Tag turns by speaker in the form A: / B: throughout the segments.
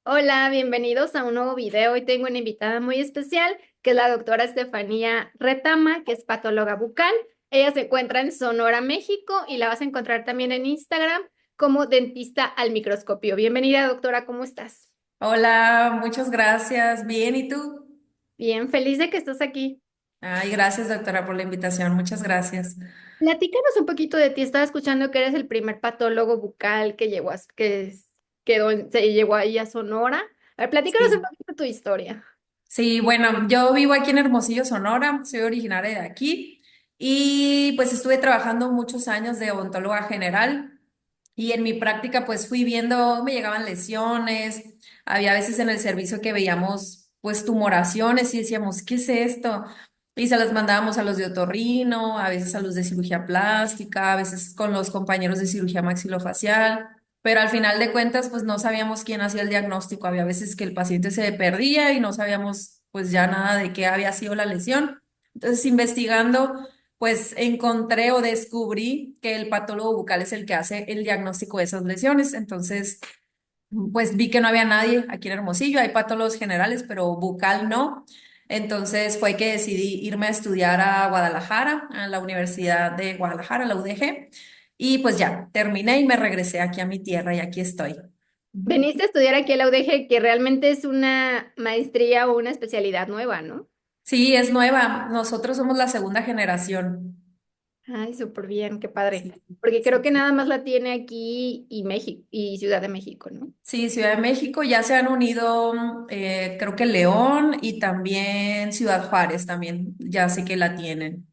A: Hola, bienvenidos a un nuevo video. Hoy tengo una invitada muy especial, que es la doctora Estefanía Retama, que es patóloga bucal. Ella se encuentra en Sonora, México, y la vas a encontrar también en Instagram como dentista al microscopio. Bienvenida, doctora, ¿cómo estás?
B: Hola, muchas gracias. Bien, ¿y tú?
A: Bien, feliz de que estés aquí.
B: Ay, gracias, doctora, por la invitación. Muchas gracias.
A: Platícanos un poquito de ti. Estaba escuchando que eres el primer patólogo bucal que llegó se llegó ahí a Sonora. A ver, platícanos un
B: Sí.
A: poquito de tu historia.
B: Sí, bueno, yo vivo aquí en Hermosillo, Sonora, soy originaria de aquí y pues estuve trabajando muchos años de odontóloga general y en mi práctica pues fui viendo, me llegaban lesiones, había veces en el servicio que veíamos pues tumoraciones y decíamos, ¿qué es esto? Y se las mandábamos a los de otorrino, a veces a los de cirugía plástica, a veces con los compañeros de cirugía maxilofacial. Pero al final de cuentas, pues no sabíamos quién hacía el diagnóstico. Había veces que el paciente se perdía y no sabíamos pues ya nada de qué había sido la lesión. Entonces, investigando, pues encontré o descubrí que el patólogo bucal es el que hace el diagnóstico de esas lesiones. Entonces, pues vi que no había nadie aquí en Hermosillo. Hay patólogos generales, pero bucal no. Entonces fue que decidí irme a estudiar a Guadalajara, a la Universidad de Guadalajara, la UDG. Y pues ya, terminé y me regresé aquí a mi tierra y aquí estoy.
A: Veniste a estudiar aquí a la UDG, que realmente es una maestría o una especialidad nueva, ¿no?
B: Sí, es nueva. Nosotros somos la segunda generación.
A: Ay, súper bien, qué padre.
B: Sí,
A: Porque creo
B: sí,
A: que
B: sí.
A: nada más la tiene aquí y México y Ciudad de México, ¿no?
B: Sí, Ciudad de México ya se han unido, creo que León y también Ciudad Juárez también, ya sé que la tienen.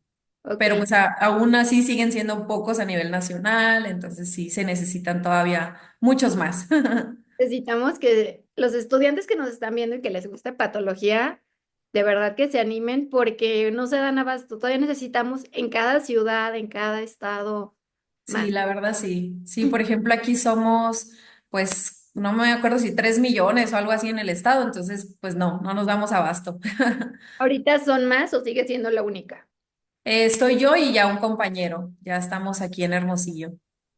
B: Pero
A: Ok.
B: pues aún así siguen siendo pocos a nivel nacional, entonces sí se necesitan todavía muchos más.
A: Necesitamos que los estudiantes que nos están viendo y que les guste patología, de verdad que se animen porque no se dan abasto. Todavía necesitamos en cada ciudad, en cada estado
B: Sí,
A: más.
B: la verdad sí. Sí, por ejemplo, aquí somos, pues, no me acuerdo si 3 millones o algo así en el estado, entonces, pues no nos damos abasto.
A: ¿Ahorita son más o sigue siendo la única?
B: Estoy yo y ya un compañero, ya estamos aquí en Hermosillo.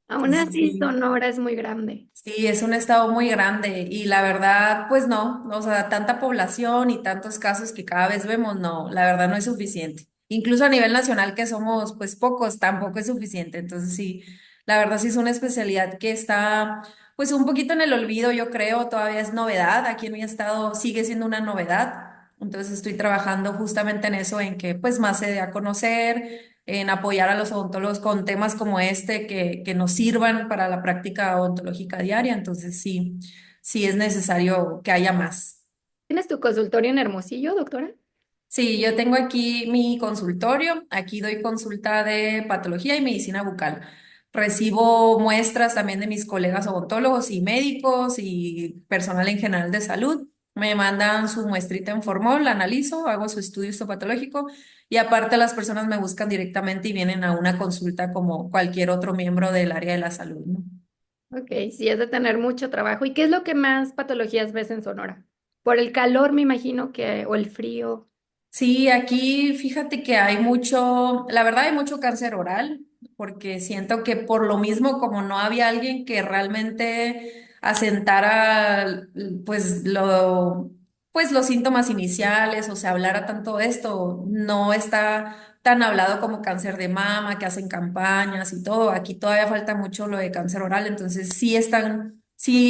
A: Aún
B: Entonces,
A: así,
B: sí.
A: Sonora es muy grande.
B: Sí, es un estado muy grande y la verdad, pues no, o sea, tanta población y tantos casos que cada vez vemos, no, la verdad no es suficiente. Incluso a nivel nacional que somos pues pocos, tampoco es suficiente. Entonces sí, la verdad sí es una especialidad que está pues un poquito en el olvido, yo creo, todavía es novedad, aquí en mi estado sigue siendo una novedad. Entonces estoy trabajando justamente en eso, en que pues más se dé a conocer, en apoyar a los odontólogos con temas como este que nos sirvan para la práctica odontológica diaria. Entonces, sí, sí es necesario que haya más.
A: ¿Tienes tu consultorio en Hermosillo, doctora?
B: Sí, yo tengo aquí mi consultorio, aquí doy consulta de patología y medicina bucal. Recibo muestras también de mis colegas odontólogos y médicos y personal en general de salud. Me mandan su muestrita en formol, la analizo, hago su estudio histopatológico y aparte las personas me buscan directamente y vienen a una consulta como cualquier otro miembro del área de la salud, ¿no?
A: Ok, sí, es de tener mucho trabajo. ¿Y qué es lo que más patologías ves en Sonora? Por el calor, me imagino que, o el frío.
B: Sí, aquí fíjate que hay mucho, la verdad hay mucho cáncer oral, porque siento que por lo mismo, como no había alguien que realmente asentara, pues los síntomas iniciales, o sea, hablara tanto de esto, no está tan hablado como cáncer de mama, que hacen campañas y todo. Aquí todavía falta mucho lo de cáncer oral, entonces sí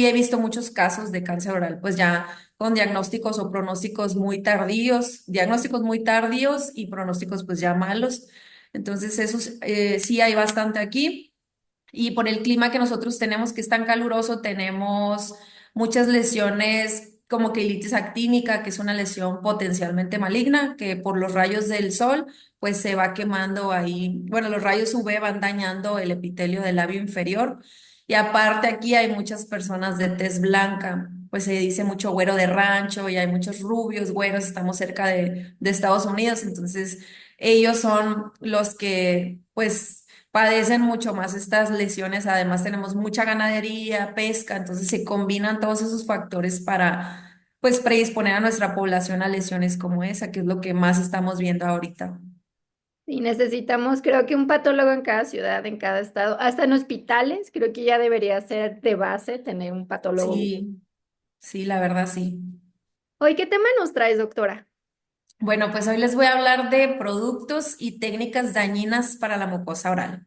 B: he visto muchos casos de cáncer oral, pues ya con diagnósticos o pronósticos muy tardíos, diagnósticos muy tardíos y pronósticos pues ya malos. Entonces, esos sí hay bastante aquí. Y por el clima que nosotros tenemos, que es tan caluroso, tenemos muchas lesiones como quelitis actínica, que es una lesión potencialmente maligna, que por los rayos del sol, pues se va quemando ahí. Bueno, los rayos UV van dañando el epitelio del labio inferior. Y aparte aquí hay muchas personas de tez blanca, pues se dice mucho güero de rancho y hay muchos rubios, güeros, estamos cerca de Estados Unidos, entonces ellos son los que pues padecen mucho más estas lesiones. Además, tenemos mucha ganadería, pesca, entonces se combinan todos esos factores para, pues, predisponer a nuestra población a lesiones como esa, que es lo que más estamos viendo ahorita.
A: Y necesitamos, creo que un patólogo en cada ciudad, en cada estado, hasta en hospitales, creo que ya debería ser de base tener un patólogo.
B: Sí. Sí, la verdad sí.
A: Hoy, ¿qué tema nos traes, doctora?
B: Bueno, pues hoy les voy a hablar de productos y técnicas dañinas para la mucosa oral.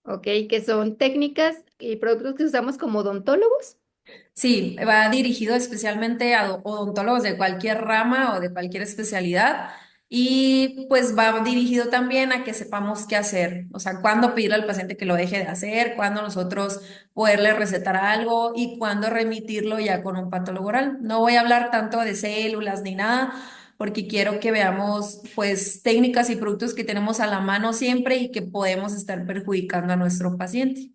A: Ok, que son técnicas y productos que usamos como odontólogos.
B: Sí, va dirigido especialmente a odontólogos de cualquier rama o de cualquier especialidad y pues va dirigido también a que sepamos qué hacer, o sea, cuándo pedirle al paciente que lo deje de hacer, cuándo nosotros poderle recetar algo y cuándo remitirlo ya con un patólogo oral. No voy a hablar tanto de células ni nada porque quiero que veamos pues técnicas y productos que tenemos a la mano siempre y que podemos estar perjudicando a nuestro paciente.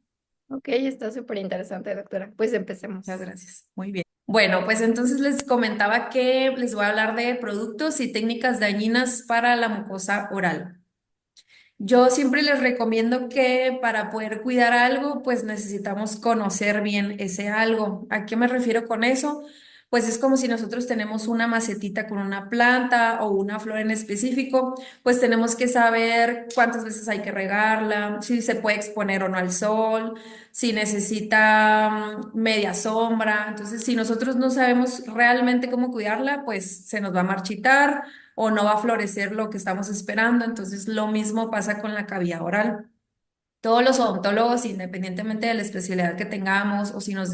A: Ok, está súper interesante, doctora. Pues
B: Muchas
A: empecemos.
B: gracias. Muy bien. Bueno, pues entonces les comentaba que les voy a hablar de productos y técnicas dañinas para la mucosa oral. Yo siempre les recomiendo que para poder cuidar algo, pues necesitamos conocer bien ese algo. ¿A qué me refiero con eso? Pues es como si nosotros tenemos una macetita con una planta o una flor en específico, pues tenemos que saber cuántas veces hay que regarla, si se puede exponer o no al sol, si necesita media sombra. Entonces, si nosotros no sabemos realmente cómo cuidarla, pues se nos va a marchitar o no va a florecer lo que estamos esperando. Entonces, lo mismo pasa con la cavidad oral. Todos los odontólogos, independientemente de la especialidad que tengamos o si nos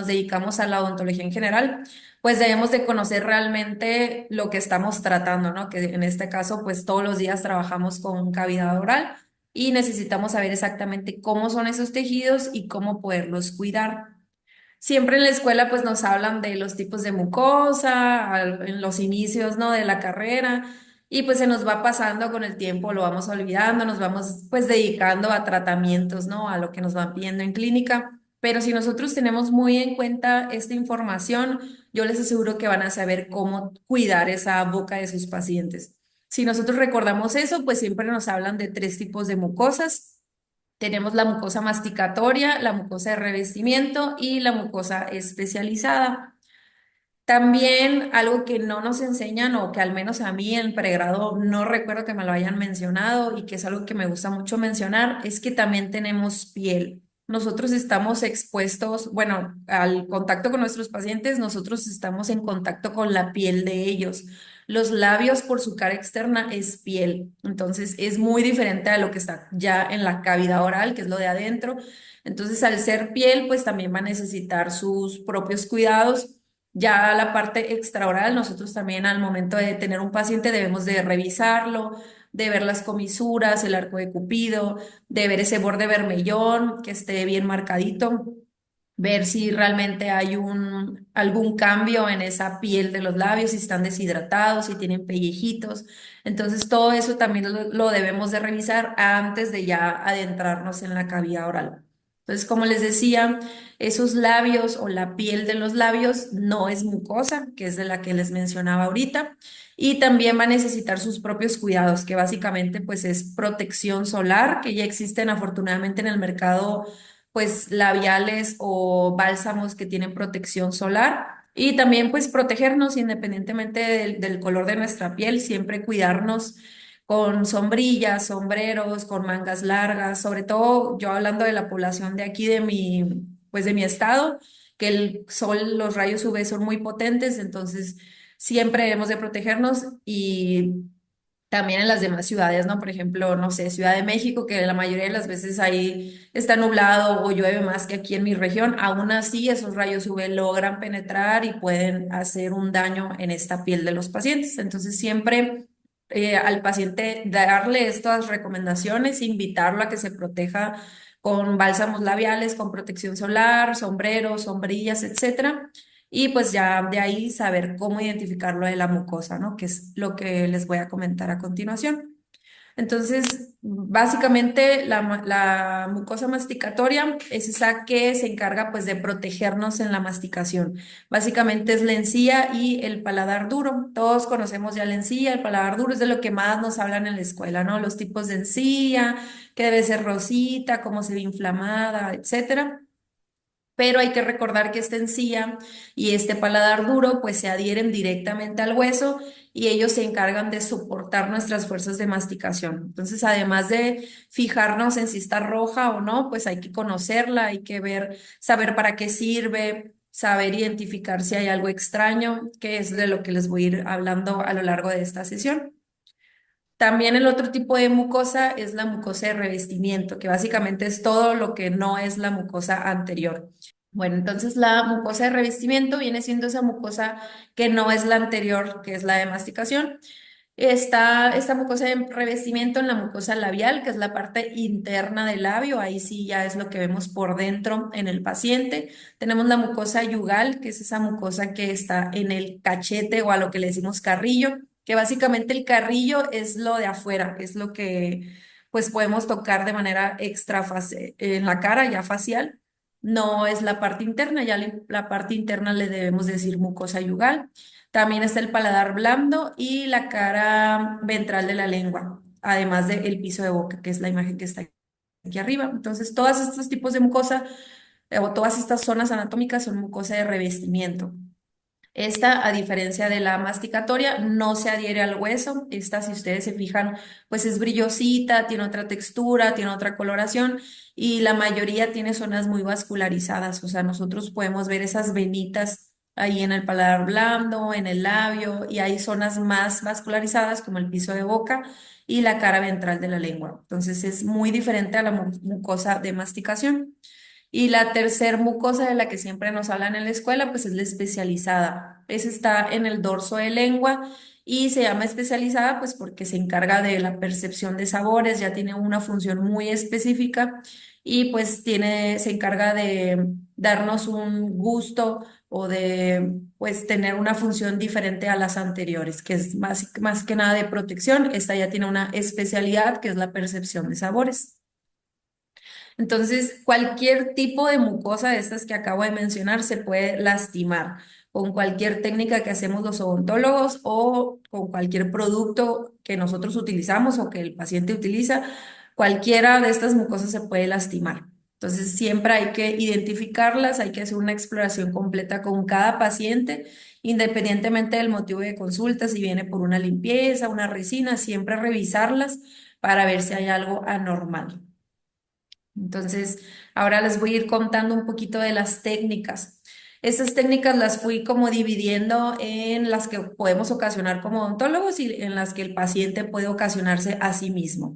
B: dedicamos a la odontología en general, pues debemos de conocer realmente lo que estamos tratando, ¿no? Que en este caso, pues todos los días trabajamos con cavidad oral y necesitamos saber exactamente cómo son esos tejidos y cómo poderlos cuidar. Siempre en la escuela pues nos hablan de los tipos de mucosa, en los inicios, ¿no? De la carrera y pues se nos va pasando con el tiempo, lo vamos olvidando, nos vamos pues dedicando a tratamientos, ¿no? A lo que nos van pidiendo en clínica. Pero si nosotros tenemos muy en cuenta esta información, yo les aseguro que van a saber cómo cuidar esa boca de sus pacientes. Si nosotros recordamos eso, pues siempre nos hablan de tres tipos de mucosas. Tenemos la mucosa masticatoria, la mucosa de revestimiento y la mucosa especializada. También algo que no nos enseñan o que al menos a mí en pregrado no recuerdo que me lo hayan mencionado y que es algo que me gusta mucho mencionar, es que también tenemos piel. Nosotros estamos expuestos, bueno, al contacto con nuestros pacientes, nosotros estamos en contacto con la piel de ellos. Los labios por su cara externa es piel, entonces es muy diferente a lo que está ya en la cavidad oral, que es lo de adentro. Entonces, al ser piel, pues también va a necesitar sus propios cuidados. Ya la parte extraoral, nosotros también al momento de tener un paciente debemos de revisarlo, de ver las comisuras, el arco de Cupido, de ver ese borde vermellón que esté bien marcadito, ver si realmente hay algún cambio en esa piel de los labios, si están deshidratados, si tienen pellejitos. Entonces todo eso también lo debemos de revisar antes de ya adentrarnos en la cavidad oral. Entonces, como les decía, esos labios o la piel de los labios no es mucosa, que es de la que les mencionaba ahorita, y también va a necesitar sus propios cuidados, que básicamente pues es protección solar, que ya existen afortunadamente en el mercado pues labiales o bálsamos que tienen protección solar. Y también pues protegernos independientemente del color de nuestra piel, siempre cuidarnos con sombrillas, sombreros, con mangas largas, sobre todo yo hablando de la población de aquí pues de mi estado, que el sol, los rayos UV son muy potentes, entonces siempre debemos de protegernos y también en las demás ciudades, ¿no? Por ejemplo, no sé, Ciudad de México, que la mayoría de las veces ahí está nublado o llueve más que aquí en mi región, aún así esos rayos UV logran penetrar y pueden hacer un daño en esta piel de los pacientes. Entonces, siempre al paciente darle estas recomendaciones, invitarlo a que se proteja con bálsamos labiales, con protección solar, sombreros, sombrillas, etcétera. Y pues ya de ahí saber cómo identificar lo de la mucosa, ¿no? Que es lo que les voy a comentar a continuación. Entonces, básicamente la mucosa masticatoria es esa que se encarga pues de protegernos en la masticación. Básicamente es la encía y el paladar duro. Todos conocemos ya la encía, el paladar duro es de lo que más nos hablan en la escuela, ¿no? Los tipos de encía, que debe ser rosita, cómo se ve inflamada, etcétera. Pero hay que recordar que esta encía y este paladar duro pues se adhieren directamente al hueso y ellos se encargan de soportar nuestras fuerzas de masticación. Entonces, además de fijarnos en si está roja o no, pues hay que conocerla, hay que ver, saber para qué sirve, saber identificar si hay algo extraño, que es de lo que les voy a ir hablando a lo largo de esta sesión. También el otro tipo de mucosa es la mucosa de revestimiento, que básicamente es todo lo que no es la mucosa anterior. Bueno, entonces la mucosa de revestimiento viene siendo esa mucosa que no es la anterior, que es la de masticación. Está esta mucosa de revestimiento en la mucosa labial, que es la parte interna del labio, ahí sí ya es lo que vemos por dentro en el paciente. Tenemos la mucosa yugal, que es esa mucosa que está en el cachete o a lo que le decimos carrillo, que básicamente el carrillo es lo de afuera, es lo que pues podemos tocar de manera en la cara ya facial. No es la parte interna, ya la parte interna le debemos decir mucosa yugal. También está el paladar blando y la cara ventral de la lengua, además del piso de boca, que es la imagen que está aquí arriba. Entonces, todos estos tipos de mucosa o todas estas zonas anatómicas son mucosa de revestimiento. Esta, a diferencia de la masticatoria, no se adhiere al hueso. Esta, si ustedes se fijan, pues es brillosita, tiene otra textura, tiene otra coloración y la mayoría tiene zonas muy vascularizadas. O sea, nosotros podemos ver esas venitas ahí en el paladar blando, en el labio y hay zonas más vascularizadas como el piso de boca y la cara ventral de la lengua. Entonces es muy diferente a la mucosa de masticación. Y la tercer mucosa de la que siempre nos hablan en la escuela, pues es la especializada. Esa está en el dorso de lengua y se llama especializada pues porque se encarga de la percepción de sabores, ya tiene una función muy específica y pues se encarga de darnos un gusto o de pues tener una función diferente a las anteriores, que es más que nada de protección. Esta ya tiene una especialidad que es la percepción de sabores. Entonces, cualquier tipo de mucosa de estas que acabo de mencionar se puede lastimar con cualquier técnica que hacemos los odontólogos o con cualquier producto que nosotros utilizamos o que el paciente utiliza. Cualquiera de estas mucosas se puede lastimar. Entonces, siempre hay que identificarlas, hay que hacer una exploración completa con cada paciente, independientemente del motivo de consulta, si viene por una limpieza, una resina, siempre revisarlas para ver si hay algo anormal. Entonces, ahora les voy a ir contando un poquito de las técnicas. Estas técnicas las fui como dividiendo en las que podemos ocasionar como odontólogos y en las que el paciente puede ocasionarse a sí mismo.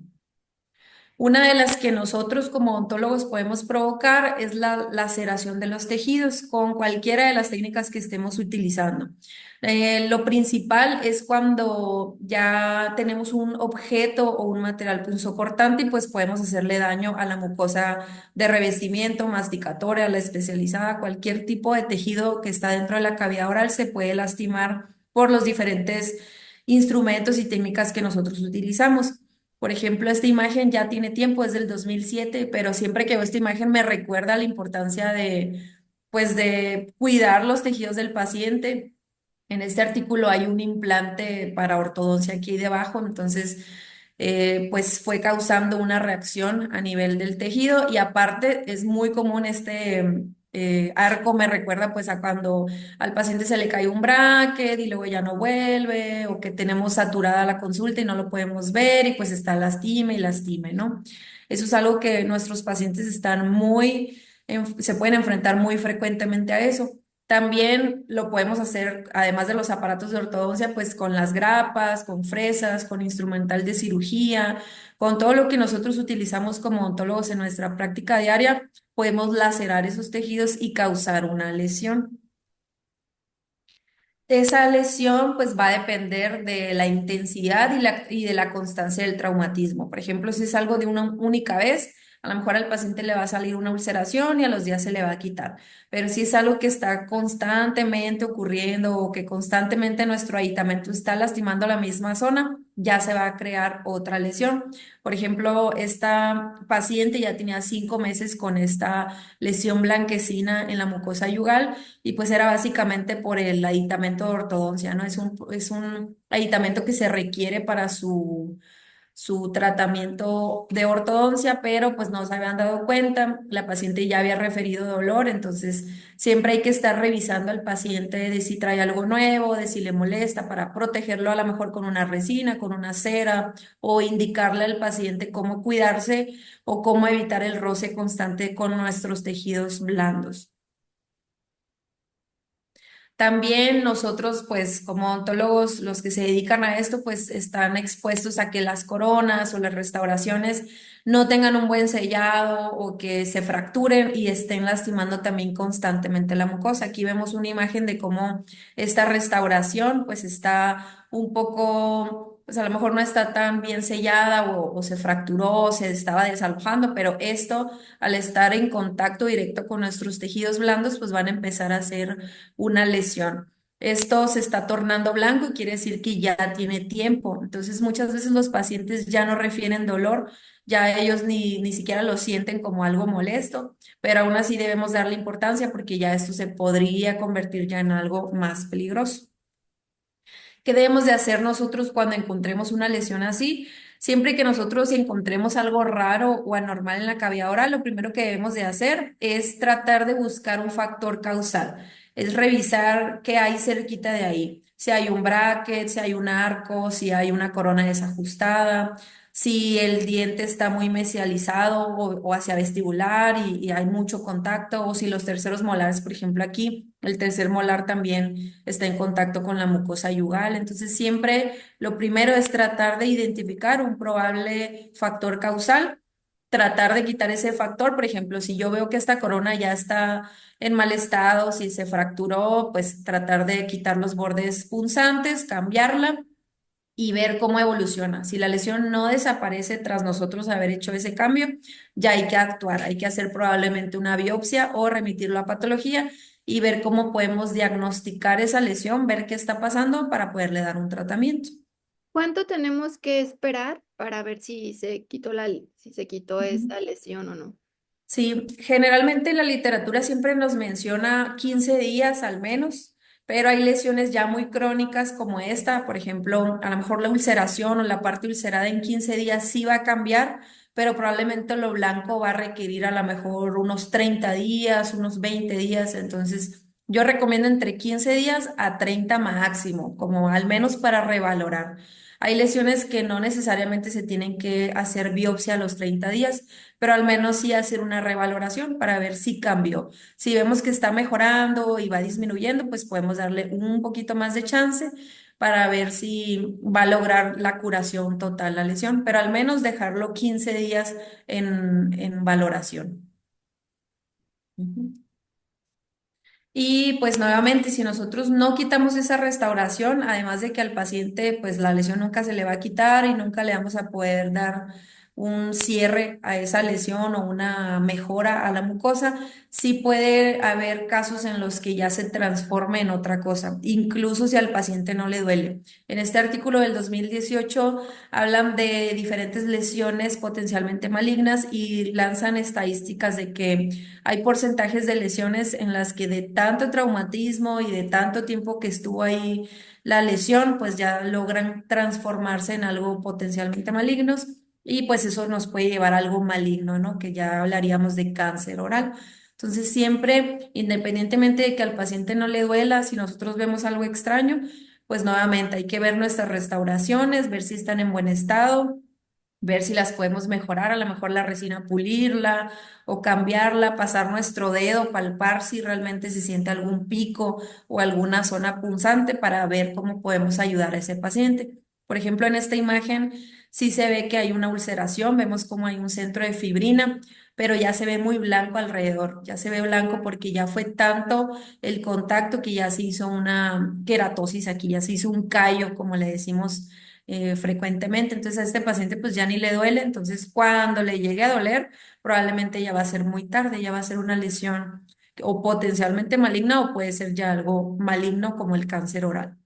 B: Una de las que nosotros como odontólogos podemos provocar es la laceración de los tejidos con cualquiera de las técnicas que estemos utilizando. Lo principal es cuando ya tenemos un objeto o un material punzocortante y pues podemos hacerle daño a la mucosa de revestimiento, masticatoria, la especializada, cualquier tipo de tejido que está dentro de la cavidad oral se puede lastimar por los diferentes instrumentos y técnicas que nosotros utilizamos. Por ejemplo, esta imagen ya tiene tiempo, es del 2007, pero siempre que veo esta imagen me recuerda la importancia pues, de cuidar los tejidos del paciente. En este artículo hay un implante para ortodoncia aquí debajo, entonces, pues fue causando una reacción a nivel del tejido y aparte es muy común este arco, me recuerda pues a cuando al paciente se le cae un bracket y luego ya no vuelve, o que tenemos saturada la consulta y no lo podemos ver y pues está lastime y lastime, ¿no? Eso es algo que nuestros pacientes están se pueden enfrentar muy frecuentemente a eso. También lo podemos hacer, además de los aparatos de ortodoncia, pues con las grapas, con fresas, con instrumental de cirugía, con todo lo que nosotros utilizamos como odontólogos en nuestra práctica diaria, podemos lacerar esos tejidos y causar una lesión. Esa lesión pues va a depender de la intensidad y de la constancia del traumatismo. Por ejemplo, si es algo de una única vez, a lo mejor al paciente le va a salir una ulceración y a los días se le va a quitar. Pero si es algo que está constantemente ocurriendo o que constantemente nuestro aditamento está lastimando la misma zona, ya se va a crear otra lesión. Por ejemplo, esta paciente ya tenía 5 meses con esta lesión blanquecina en la mucosa yugal y pues era básicamente por el aditamento de ortodoncia, ¿no? Es un aditamento que se requiere para su tratamiento de ortodoncia, pero pues no se habían dado cuenta, la paciente ya había referido dolor, entonces siempre hay que estar revisando al paciente de si trae algo nuevo, de si le molesta, para protegerlo a lo mejor con una resina, con una cera, o indicarle al paciente cómo cuidarse o cómo evitar el roce constante con nuestros tejidos blandos. También nosotros, pues como odontólogos, los que se dedican a esto, pues están expuestos a que las coronas o las restauraciones no tengan un buen sellado o que se fracturen y estén lastimando también constantemente la mucosa. Aquí vemos una imagen de cómo esta restauración pues está un poco, pues a lo mejor no está tan bien sellada o se fracturó o se estaba desalojando, pero esto al estar en contacto directo con nuestros tejidos blandos pues van a empezar a hacer una lesión. Esto se está tornando blanco y quiere decir que ya tiene tiempo. Entonces, muchas veces los pacientes ya no refieren dolor, ya ellos ni siquiera lo sienten como algo molesto, pero aún así debemos darle importancia porque ya esto se podría convertir ya en algo más peligroso. ¿Qué debemos de hacer nosotros cuando encontremos una lesión así? Siempre que nosotros encontremos algo raro o anormal en la cavidad oral, lo primero que debemos de hacer es tratar de buscar un factor causal. Es revisar qué hay cerquita de ahí. Si hay un bracket, si hay un arco, si hay una corona desajustada, si el diente está muy mesializado o hacia vestibular y hay mucho contacto, o si los terceros molares, por ejemplo, aquí, el tercer molar también está en contacto con la mucosa yugal. Entonces, siempre lo primero es tratar de identificar un probable factor causal, tratar de quitar ese factor. Por ejemplo, si yo veo que esta corona ya está en mal estado, si se fracturó, pues tratar de quitar los bordes punzantes, cambiarla y ver cómo evoluciona. Si la lesión no desaparece tras nosotros haber hecho ese cambio, ya hay que actuar, hay que hacer probablemente una biopsia o remitirlo a patología y ver cómo podemos diagnosticar esa lesión, ver qué está pasando para poderle dar un tratamiento.
A: ¿Cuánto tenemos que esperar para ver si se quitó si se quitó
B: Ujú.
A: esta lesión o no?
B: Sí, generalmente la literatura siempre nos menciona 15 días al menos, pero hay lesiones ya muy crónicas como esta, por ejemplo, a lo mejor la ulceración o la parte ulcerada en 15 días sí va a cambiar, pero probablemente lo blanco va a requerir a lo mejor unos 30 días, unos 20 días, entonces yo recomiendo entre 15 días a 30 máximo, como al menos para revalorar. Hay lesiones que no necesariamente se tienen que hacer biopsia a los 30 días, pero al menos sí hacer una revaloración para ver si cambió. Si vemos que está mejorando y va disminuyendo, pues podemos darle un poquito más de chance para ver si va a lograr la curación total la lesión, pero al menos dejarlo 15 días en valoración. Ujú. Y pues nuevamente, si nosotros no quitamos esa restauración, además de que al paciente pues la lesión nunca se le va a quitar y nunca le vamos a poder dar un cierre a esa lesión o una mejora a la mucosa, sí puede haber casos en los que ya se transforme en otra cosa, incluso si al paciente no le duele. En este artículo del 2018 hablan de diferentes lesiones potencialmente malignas y lanzan estadísticas de que hay porcentajes de lesiones en las que de tanto traumatismo y de tanto tiempo que estuvo ahí la lesión, pues ya logran transformarse en algo potencialmente malignos y pues eso nos puede llevar a algo maligno, ¿no? Que ya hablaríamos de cáncer oral. Entonces siempre, independientemente de que al paciente no le duela, si nosotros vemos algo extraño, pues nuevamente hay que ver nuestras restauraciones, ver si están en buen estado, ver si las podemos mejorar, a lo mejor la resina pulirla o cambiarla, pasar nuestro dedo, palpar si realmente se siente algún pico o alguna zona punzante para ver cómo podemos ayudar a ese paciente. Por ejemplo, en esta imagen sí se ve que hay una ulceración, vemos como hay un centro de fibrina, pero ya se ve muy blanco alrededor, ya se ve blanco porque ya fue tanto el contacto que ya se hizo una queratosis aquí, ya se hizo un callo, como le decimos frecuentemente. Entonces a este paciente pues ya ni le duele, entonces cuando le llegue a doler, probablemente ya va a ser muy tarde, ya va a ser una lesión o potencialmente maligna o puede ser ya algo maligno como el cáncer oral.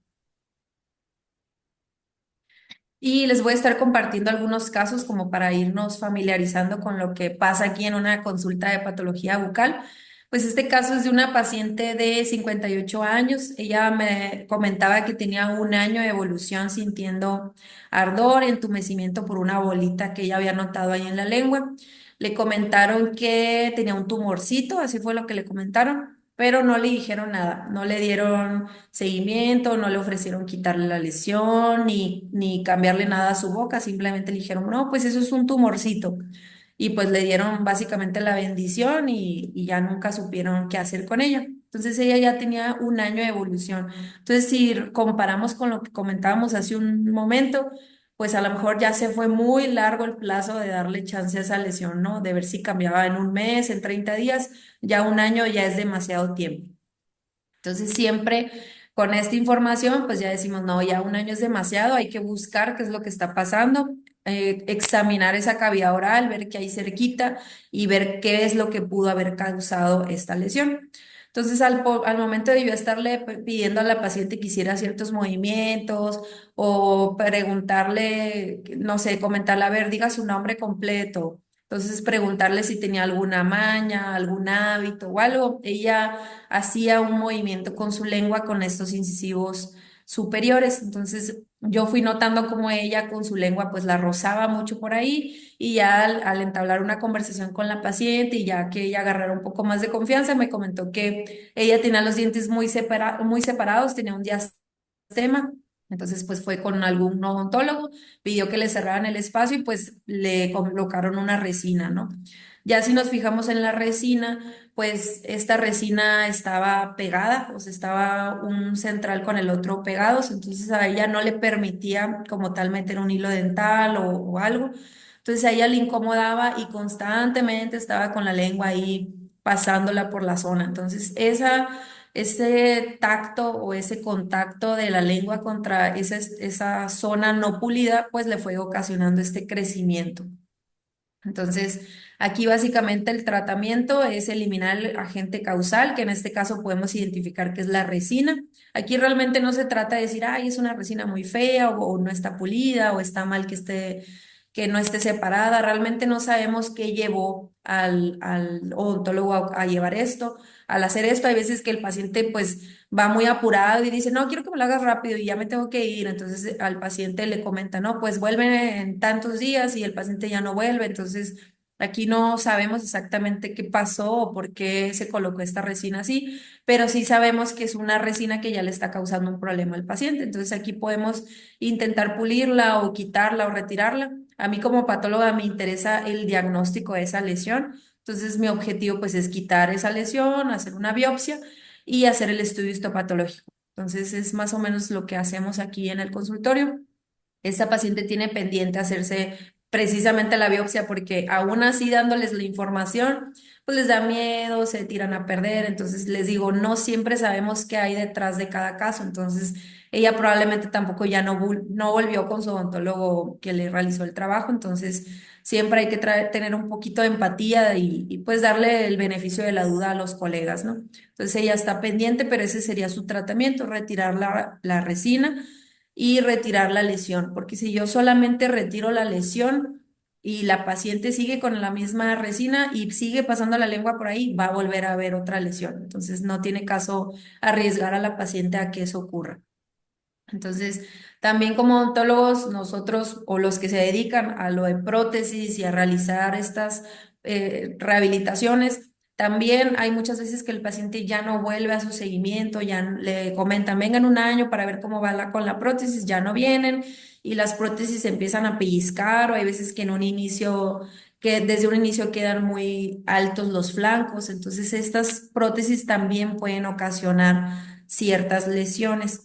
B: Y les voy a estar compartiendo algunos casos como para irnos familiarizando con lo que pasa aquí en una consulta de patología bucal. Pues este caso es de una paciente de 58 años. Ella me comentaba que tenía un año de evolución sintiendo ardor, entumecimiento por una bolita que ella había notado ahí en la lengua. Le comentaron que tenía un tumorcito, así fue lo que le comentaron, pero no le dijeron nada, no le dieron seguimiento, no le ofrecieron quitarle la lesión ni cambiarle nada a su boca, simplemente le dijeron, no, pues eso es un tumorcito. Y pues le dieron básicamente la bendición y ya nunca supieron qué hacer con ella. Entonces ella ya tenía un año de evolución. Entonces, si comparamos con lo que comentábamos hace un momento, pues a lo mejor ya se fue muy largo el plazo de darle chance a esa lesión, ¿no? De ver si cambiaba en un mes, en 30 días, ya un año ya es demasiado tiempo. Entonces, siempre con esta información, pues ya decimos, no, ya un año es demasiado, hay que buscar qué es lo que está pasando, examinar esa cavidad oral, ver qué hay cerquita y ver qué es lo que pudo haber causado esta lesión. Entonces, al momento de yo estarle pidiendo a la paciente que hiciera ciertos movimientos o preguntarle, no sé, comentarle, a ver, diga su nombre completo. Entonces, preguntarle si tenía alguna maña, algún hábito o algo. Ella hacía un movimiento con su lengua con estos incisivos superiores. Entonces yo fui notando como ella con su lengua pues la rozaba mucho por ahí y ya al entablar una conversación con la paciente y ya que ella agarrara un poco más de confianza, me comentó que ella tenía los dientes muy separados, tenía un diastema. Entonces, pues fue con algún odontólogo, pidió que le cerraran el espacio y pues le colocaron una resina, ¿no? Ya si nos fijamos en la resina, pues esta resina estaba pegada, o sea, estaba un central con el otro pegados, entonces a ella no le permitía como tal meter un hilo dental o algo. Entonces a ella le incomodaba y constantemente estaba con la lengua ahí pasándola por la zona. Entonces ese tacto o ese contacto de la lengua contra esa zona no pulida, pues le fue ocasionando este crecimiento. Entonces, aquí básicamente el tratamiento es eliminar el agente causal, que en este caso podemos identificar que es la resina. Aquí realmente no se trata de decir, ay, es una resina muy fea o no está pulida o está mal que no esté separada. Realmente no sabemos qué llevó al odontólogo a llevar esto. Al hacer esto, hay veces que el paciente pues va muy apurado y dice, no, quiero que me lo hagas rápido y ya me tengo que ir. Entonces al paciente le comenta, no, pues vuelve en tantos días y el paciente ya no vuelve. Entonces aquí no sabemos exactamente qué pasó o por qué se colocó esta resina así, pero sí sabemos que es una resina que ya le está causando un problema al paciente. Entonces aquí podemos intentar pulirla o quitarla o retirarla. A mí como patóloga me interesa el diagnóstico de esa lesión. Entonces mi objetivo pues es quitar esa lesión, hacer una biopsia y hacer el estudio histopatológico. Entonces es más o menos lo que hacemos aquí en el consultorio. Esta paciente tiene pendiente hacerse precisamente la biopsia porque aún así dándoles la información, pues les da miedo, se tiran a perder. Entonces les digo, no siempre sabemos qué hay detrás de cada caso. Entonces ella probablemente tampoco ya no volvió con su odontólogo que le realizó el trabajo. Entonces siempre hay que tener un poquito de empatía y pues darle el beneficio de la duda a los colegas, ¿no? Entonces ella está pendiente, pero ese sería su tratamiento, retirar la resina y retirar la lesión, porque si yo solamente retiro la lesión y la paciente sigue con la misma resina y sigue pasando la lengua por ahí, va a volver a haber otra lesión. Entonces no tiene caso arriesgar a la paciente a que eso ocurra. Entonces, también como odontólogos, nosotros o los que se dedican a lo de prótesis y a realizar estas rehabilitaciones, también hay muchas veces que el paciente ya no vuelve a su seguimiento, ya le comentan, vengan un año para ver cómo va con la prótesis, ya no vienen y las prótesis se empiezan a pellizcar o hay veces que que desde un inicio quedan muy altos los flancos, entonces estas prótesis también pueden ocasionar ciertas lesiones.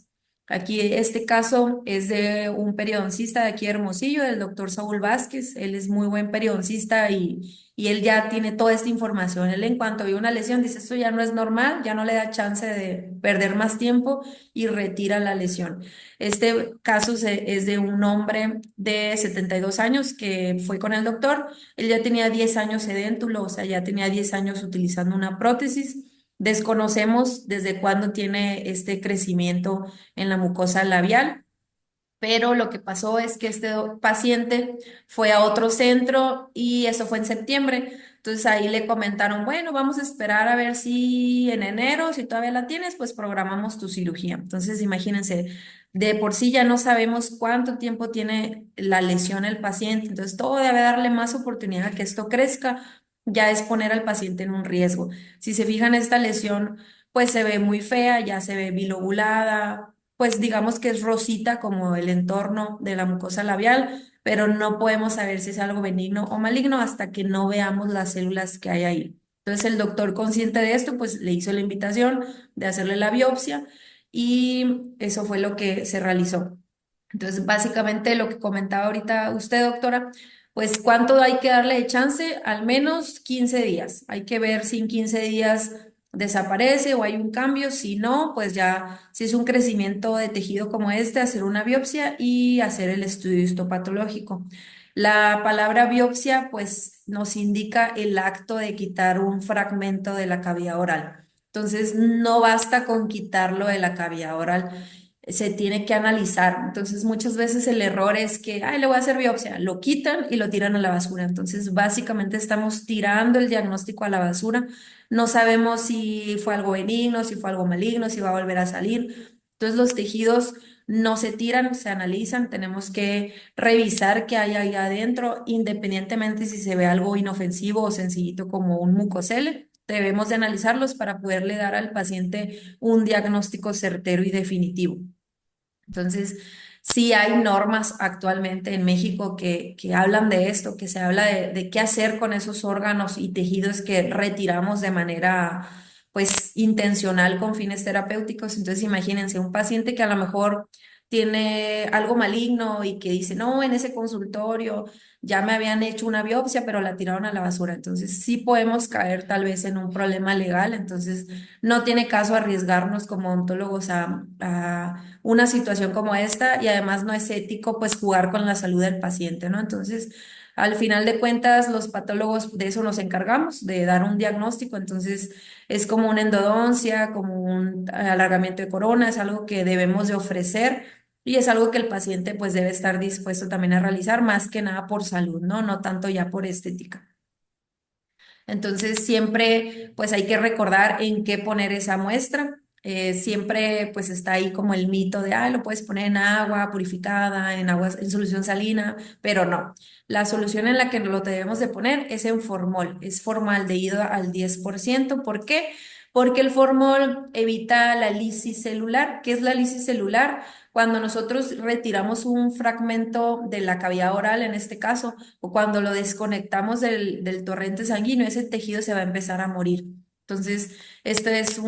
B: Aquí este caso es de un periodoncista de aquí de Hermosillo, del doctor Saúl Vázquez. Él es muy buen periodoncista y él ya tiene toda esta información. Él en cuanto ve una lesión dice, esto ya no es normal, ya no le da chance de perder más tiempo y retira la lesión. Este caso es de un hombre de 72 años que fue con el doctor. Él ya tenía 10 años sedéntulo, o sea, ya tenía 10 años utilizando una prótesis. Desconocemos desde cuándo tiene este crecimiento en la mucosa labial, pero lo que pasó es que este paciente fue a otro centro y eso fue en septiembre. Entonces ahí le comentaron, bueno, vamos a esperar a ver si en enero, si todavía la tienes, pues programamos tu cirugía. Entonces imagínense, de por sí ya no sabemos cuánto tiempo tiene la lesión el paciente, entonces todo debe darle más oportunidad a que esto crezca, ya es poner al paciente en un riesgo. Si se fijan, esta lesión pues se ve muy fea, ya se ve bilobulada, pues digamos que es rosita como el entorno de la mucosa labial, pero no podemos saber si es algo benigno o maligno hasta que no veamos las células que hay ahí. Entonces el doctor consciente de esto, pues le hizo la invitación de hacerle la biopsia y eso fue lo que se realizó. Entonces, básicamente lo que comentaba ahorita usted, doctora, pues cuánto hay que darle de chance, al menos 15 días. Hay que ver si en 15 días desaparece o hay un cambio. Si no, pues ya, si es un crecimiento de tejido como este, hacer una biopsia y hacer el estudio histopatológico. La palabra biopsia, pues nos indica el acto de quitar un fragmento de la cavidad oral. Entonces, no basta con quitarlo de la cavidad oral, se tiene que analizar. Entonces, muchas veces el error es que, ay, le voy a hacer biopsia, lo quitan y lo tiran a la basura. Entonces, básicamente estamos tirando el diagnóstico a la basura. No sabemos si fue algo benigno, si fue algo maligno, si va a volver a salir. Entonces, los tejidos no se tiran, se analizan. Tenemos que revisar qué hay ahí adentro, independientemente si se ve algo inofensivo o sencillito como un mucosele. Debemos de analizarlos para poderle dar al paciente un diagnóstico certero y definitivo. Entonces, sí hay normas actualmente en México que hablan de esto, que se habla de qué hacer con esos órganos y tejidos que retiramos de manera, pues, intencional con fines terapéuticos. Entonces, imagínense un paciente que a lo mejor tiene algo maligno y que dice, no, en ese consultorio ya me habían hecho una biopsia, pero la tiraron a la basura. Entonces, sí podemos caer tal vez en un problema legal. Entonces, no tiene caso arriesgarnos como odontólogos a una situación como esta y además no es ético pues jugar con la salud del paciente, ¿no? Entonces, al final de cuentas, los patólogos de eso nos encargamos, de dar un diagnóstico, entonces es como una endodoncia, como un alargamiento de corona, es algo que debemos de ofrecer. Y es algo que el paciente pues debe estar dispuesto también a realizar, más que nada por salud, ¿no? No tanto ya por estética. Entonces, siempre pues hay que recordar en qué poner esa muestra. Siempre pues está ahí como el mito de, ah, lo puedes poner en agua purificada, en agua, en solución salina, pero no. La solución en la que lo debemos de poner es en formol, es formaldehído al 10%. ¿Por qué? Porque el formol evita la lisis celular. ¿Qué es la lisis celular? Cuando nosotros retiramos un fragmento de la cavidad oral, en este caso, o cuando lo desconectamos del torrente sanguíneo, ese tejido se va a empezar a morir. Entonces, esto es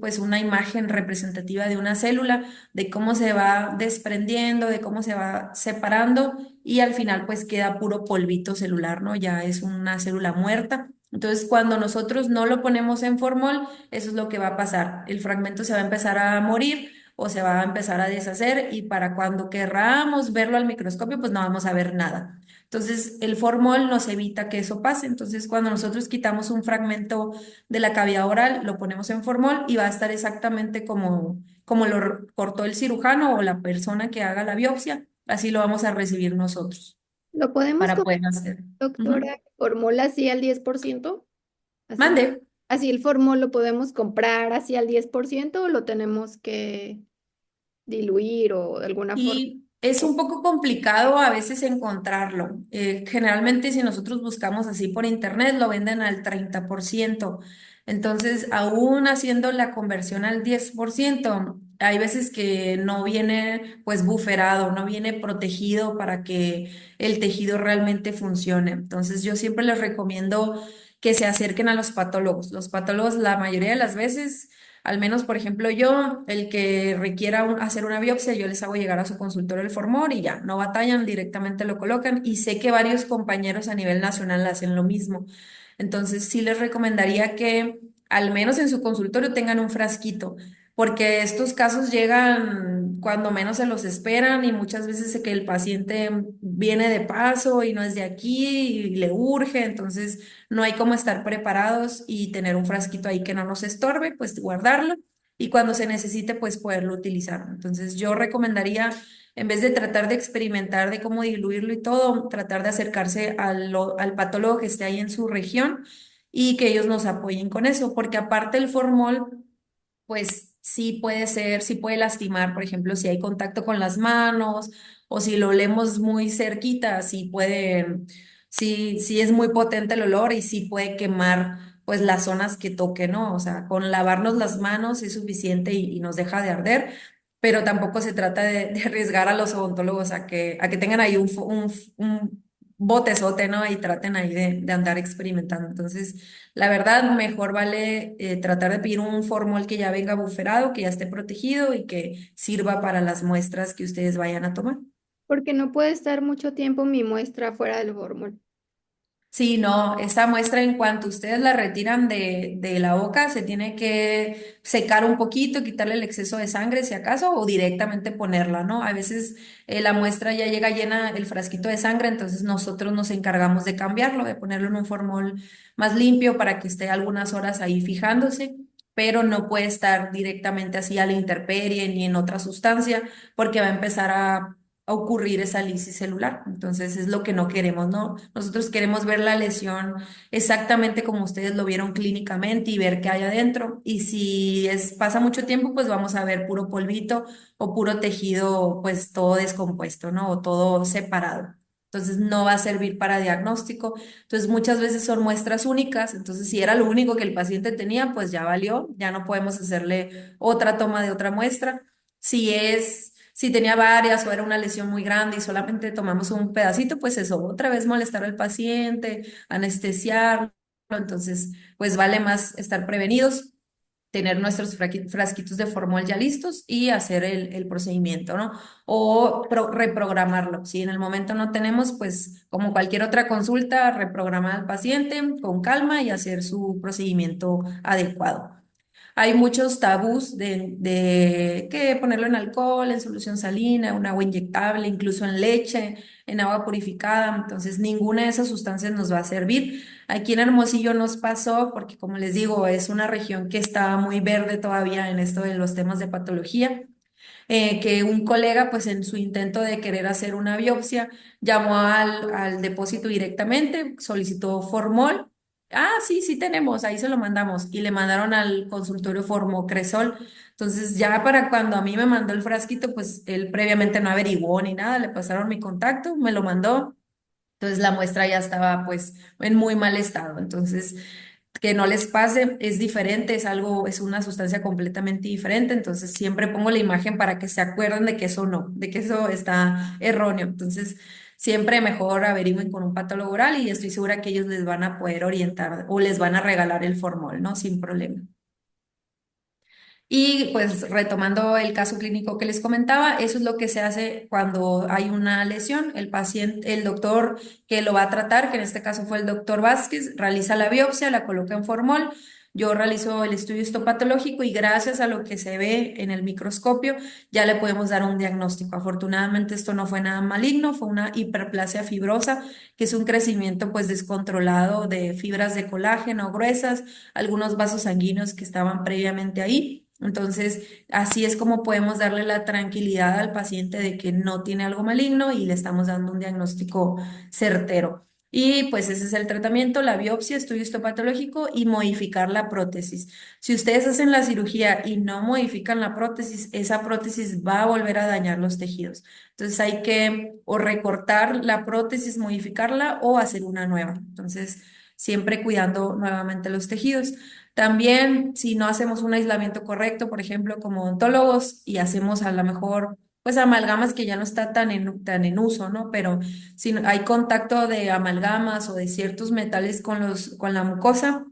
B: pues una imagen representativa de una célula, de cómo se va desprendiendo, de cómo se va separando y al final pues queda puro polvito celular, ¿no? Ya es una célula muerta. Entonces, cuando nosotros no lo ponemos en formol, eso es lo que va a pasar. El fragmento se va a empezar a morir o se va a empezar a deshacer y para cuando querramos verlo al microscopio, pues no vamos a ver nada. Entonces, el formol nos evita que eso pase. Entonces, cuando nosotros quitamos un fragmento de la cavidad oral, lo ponemos en formol y va a estar exactamente como lo cortó el cirujano o la persona que haga la biopsia. Así lo vamos a recibir nosotros
A: ¿Lo podemos
B: para
A: comprar,
B: poder hacer. Ujú.
A: doctora, formol así al 10%? Así,
B: Mande.
A: así el formol lo podemos comprar así al 10% o lo tenemos que diluir o de alguna forma.
B: Y es un poco complicado a veces encontrarlo. Generalmente si nosotros buscamos así por internet, lo venden al 30%. Entonces, aún haciendo la conversión al 10%, hay veces que no viene pues buferado, no viene protegido para que el tejido realmente funcione. Entonces, yo siempre les recomiendo que se acerquen a los patólogos. Los patólogos la mayoría de las veces, al menos, por ejemplo, yo, el que requiera hacer una biopsia, yo les hago llegar a su consultorio el formol y ya, no batallan, directamente lo colocan y sé que varios compañeros a nivel nacional hacen lo mismo. Entonces, sí les recomendaría que al menos en su consultorio tengan un frasquito, porque estos casos llegan cuando menos se los esperan y muchas veces que el paciente viene de paso y no es de aquí y le urge, entonces no hay cómo estar preparados y tener un frasquito ahí que no nos estorbe, pues guardarlo y cuando se necesite, pues poderlo utilizar. Entonces yo recomendaría, en vez de tratar de experimentar de cómo diluirlo y todo, tratar de acercarse al patólogo que esté ahí en su región y que ellos nos apoyen con eso, porque aparte el formol pues sí puede ser, sí puede lastimar, por ejemplo, si hay contacto con las manos o si lo olemos muy cerquita, sí puede, sí es muy potente el olor y sí puede quemar pues las zonas que toque, ¿no? O sea, con lavarnos las manos es suficiente y nos deja de arder, pero tampoco se trata de arriesgar a los odontólogos a que tengan ahí botezote, ¿no? Y traten ahí de andar experimentando. Entonces, la verdad, mejor vale tratar de pedir un formol que ya venga buferado, que ya esté protegido y que sirva para las muestras que ustedes vayan a tomar.
A: Porque no puede estar mucho tiempo mi muestra fuera del fórmula.
B: Sí, no, esa muestra en cuanto ustedes la retiran de la boca, se tiene que secar un poquito, quitarle el exceso de sangre si acaso, o directamente ponerla, ¿no? A veces la muestra ya llega llena el frasquito de sangre, entonces nosotros nos encargamos de cambiarlo, de ponerlo en un formol más limpio para que esté algunas horas ahí fijándose, pero no puede estar directamente así a la intemperie ni en otra sustancia, porque va a empezar a ocurrir esa lisis celular. Entonces es lo que no queremos, ¿no? Nosotros queremos ver la lesión exactamente como ustedes lo vieron clínicamente y ver qué hay adentro. Y si pasa mucho tiempo, pues vamos a ver puro polvito o puro tejido, pues todo descompuesto, ¿no? O todo separado. Entonces no va a servir para diagnóstico. Entonces muchas veces son muestras únicas. Entonces si era lo único que el paciente tenía, pues ya valió. Ya no podemos hacerle otra toma de otra muestra. Si tenía varias o era una lesión muy grande y solamente tomamos un pedacito, pues eso, otra vez molestar al paciente, anestesiarlo. Entonces, pues vale más estar prevenidos, tener nuestros frasquitos de formol ya listos y hacer el procedimiento, ¿no? O reprogramarlo. Si en el momento no tenemos, pues como cualquier otra consulta, reprogramar al paciente con calma y hacer su procedimiento adecuado. Hay muchos tabús de que ponerlo en alcohol, en solución salina, en agua inyectable, incluso en leche, en agua purificada. Entonces, ninguna de esas sustancias nos va a servir. Aquí en Hermosillo nos pasó, porque como les digo, es una región que está muy verde todavía en esto de los temas de patología, que un colega, pues en su intento de querer hacer una biopsia, llamó al depósito directamente, solicitó formol. Ah, sí, sí tenemos, ahí se lo mandamos. Y le mandaron al consultorio formocresol. Entonces, ya para cuando a mí me mandó el frasquito, pues él previamente no averiguó ni nada, le pasaron mi contacto, me lo mandó. Entonces la muestra ya estaba pues en muy mal estado. Entonces, que no les pase es diferente, es algo, es una sustancia completamente diferente. Entonces siempre pongo la imagen para que se acuerden de que eso no, de que eso está erróneo. Entonces, siempre mejor averigüen con un patólogo oral y estoy segura que ellos les van a poder orientar o les van a regalar el formol, ¿no? Sin problema. Y pues retomando el caso clínico que les comentaba, eso es lo que se hace cuando hay una lesión. El paciente, el doctor que lo va a tratar, que en este caso fue el doctor Vázquez, realiza la biopsia, la coloca en formol. Yo realizo el estudio histopatológico y gracias a lo que se ve en el microscopio ya le podemos dar un diagnóstico. Afortunadamente esto no fue nada maligno, fue una hiperplasia fibrosa, que es un crecimiento pues descontrolado de fibras de colágeno gruesas, algunos vasos sanguíneos que estaban previamente ahí. Entonces, así es como podemos darle la tranquilidad al paciente de que no tiene algo maligno y le estamos dando un diagnóstico certero. Y pues ese es el tratamiento, la biopsia, estudio histopatológico y modificar la prótesis. Si ustedes hacen la cirugía y no modifican la prótesis, esa prótesis va a volver a dañar los tejidos. Entonces hay que o recortar la prótesis, modificarla o hacer una nueva. Entonces, siempre cuidando nuevamente los tejidos. También, si no hacemos un aislamiento correcto, por ejemplo, como odontólogos, y hacemos a lo mejor, pues amalgamas que ya no está tan en uso, ¿no? Pero si hay contacto de amalgamas o de ciertos metales con la mucosa,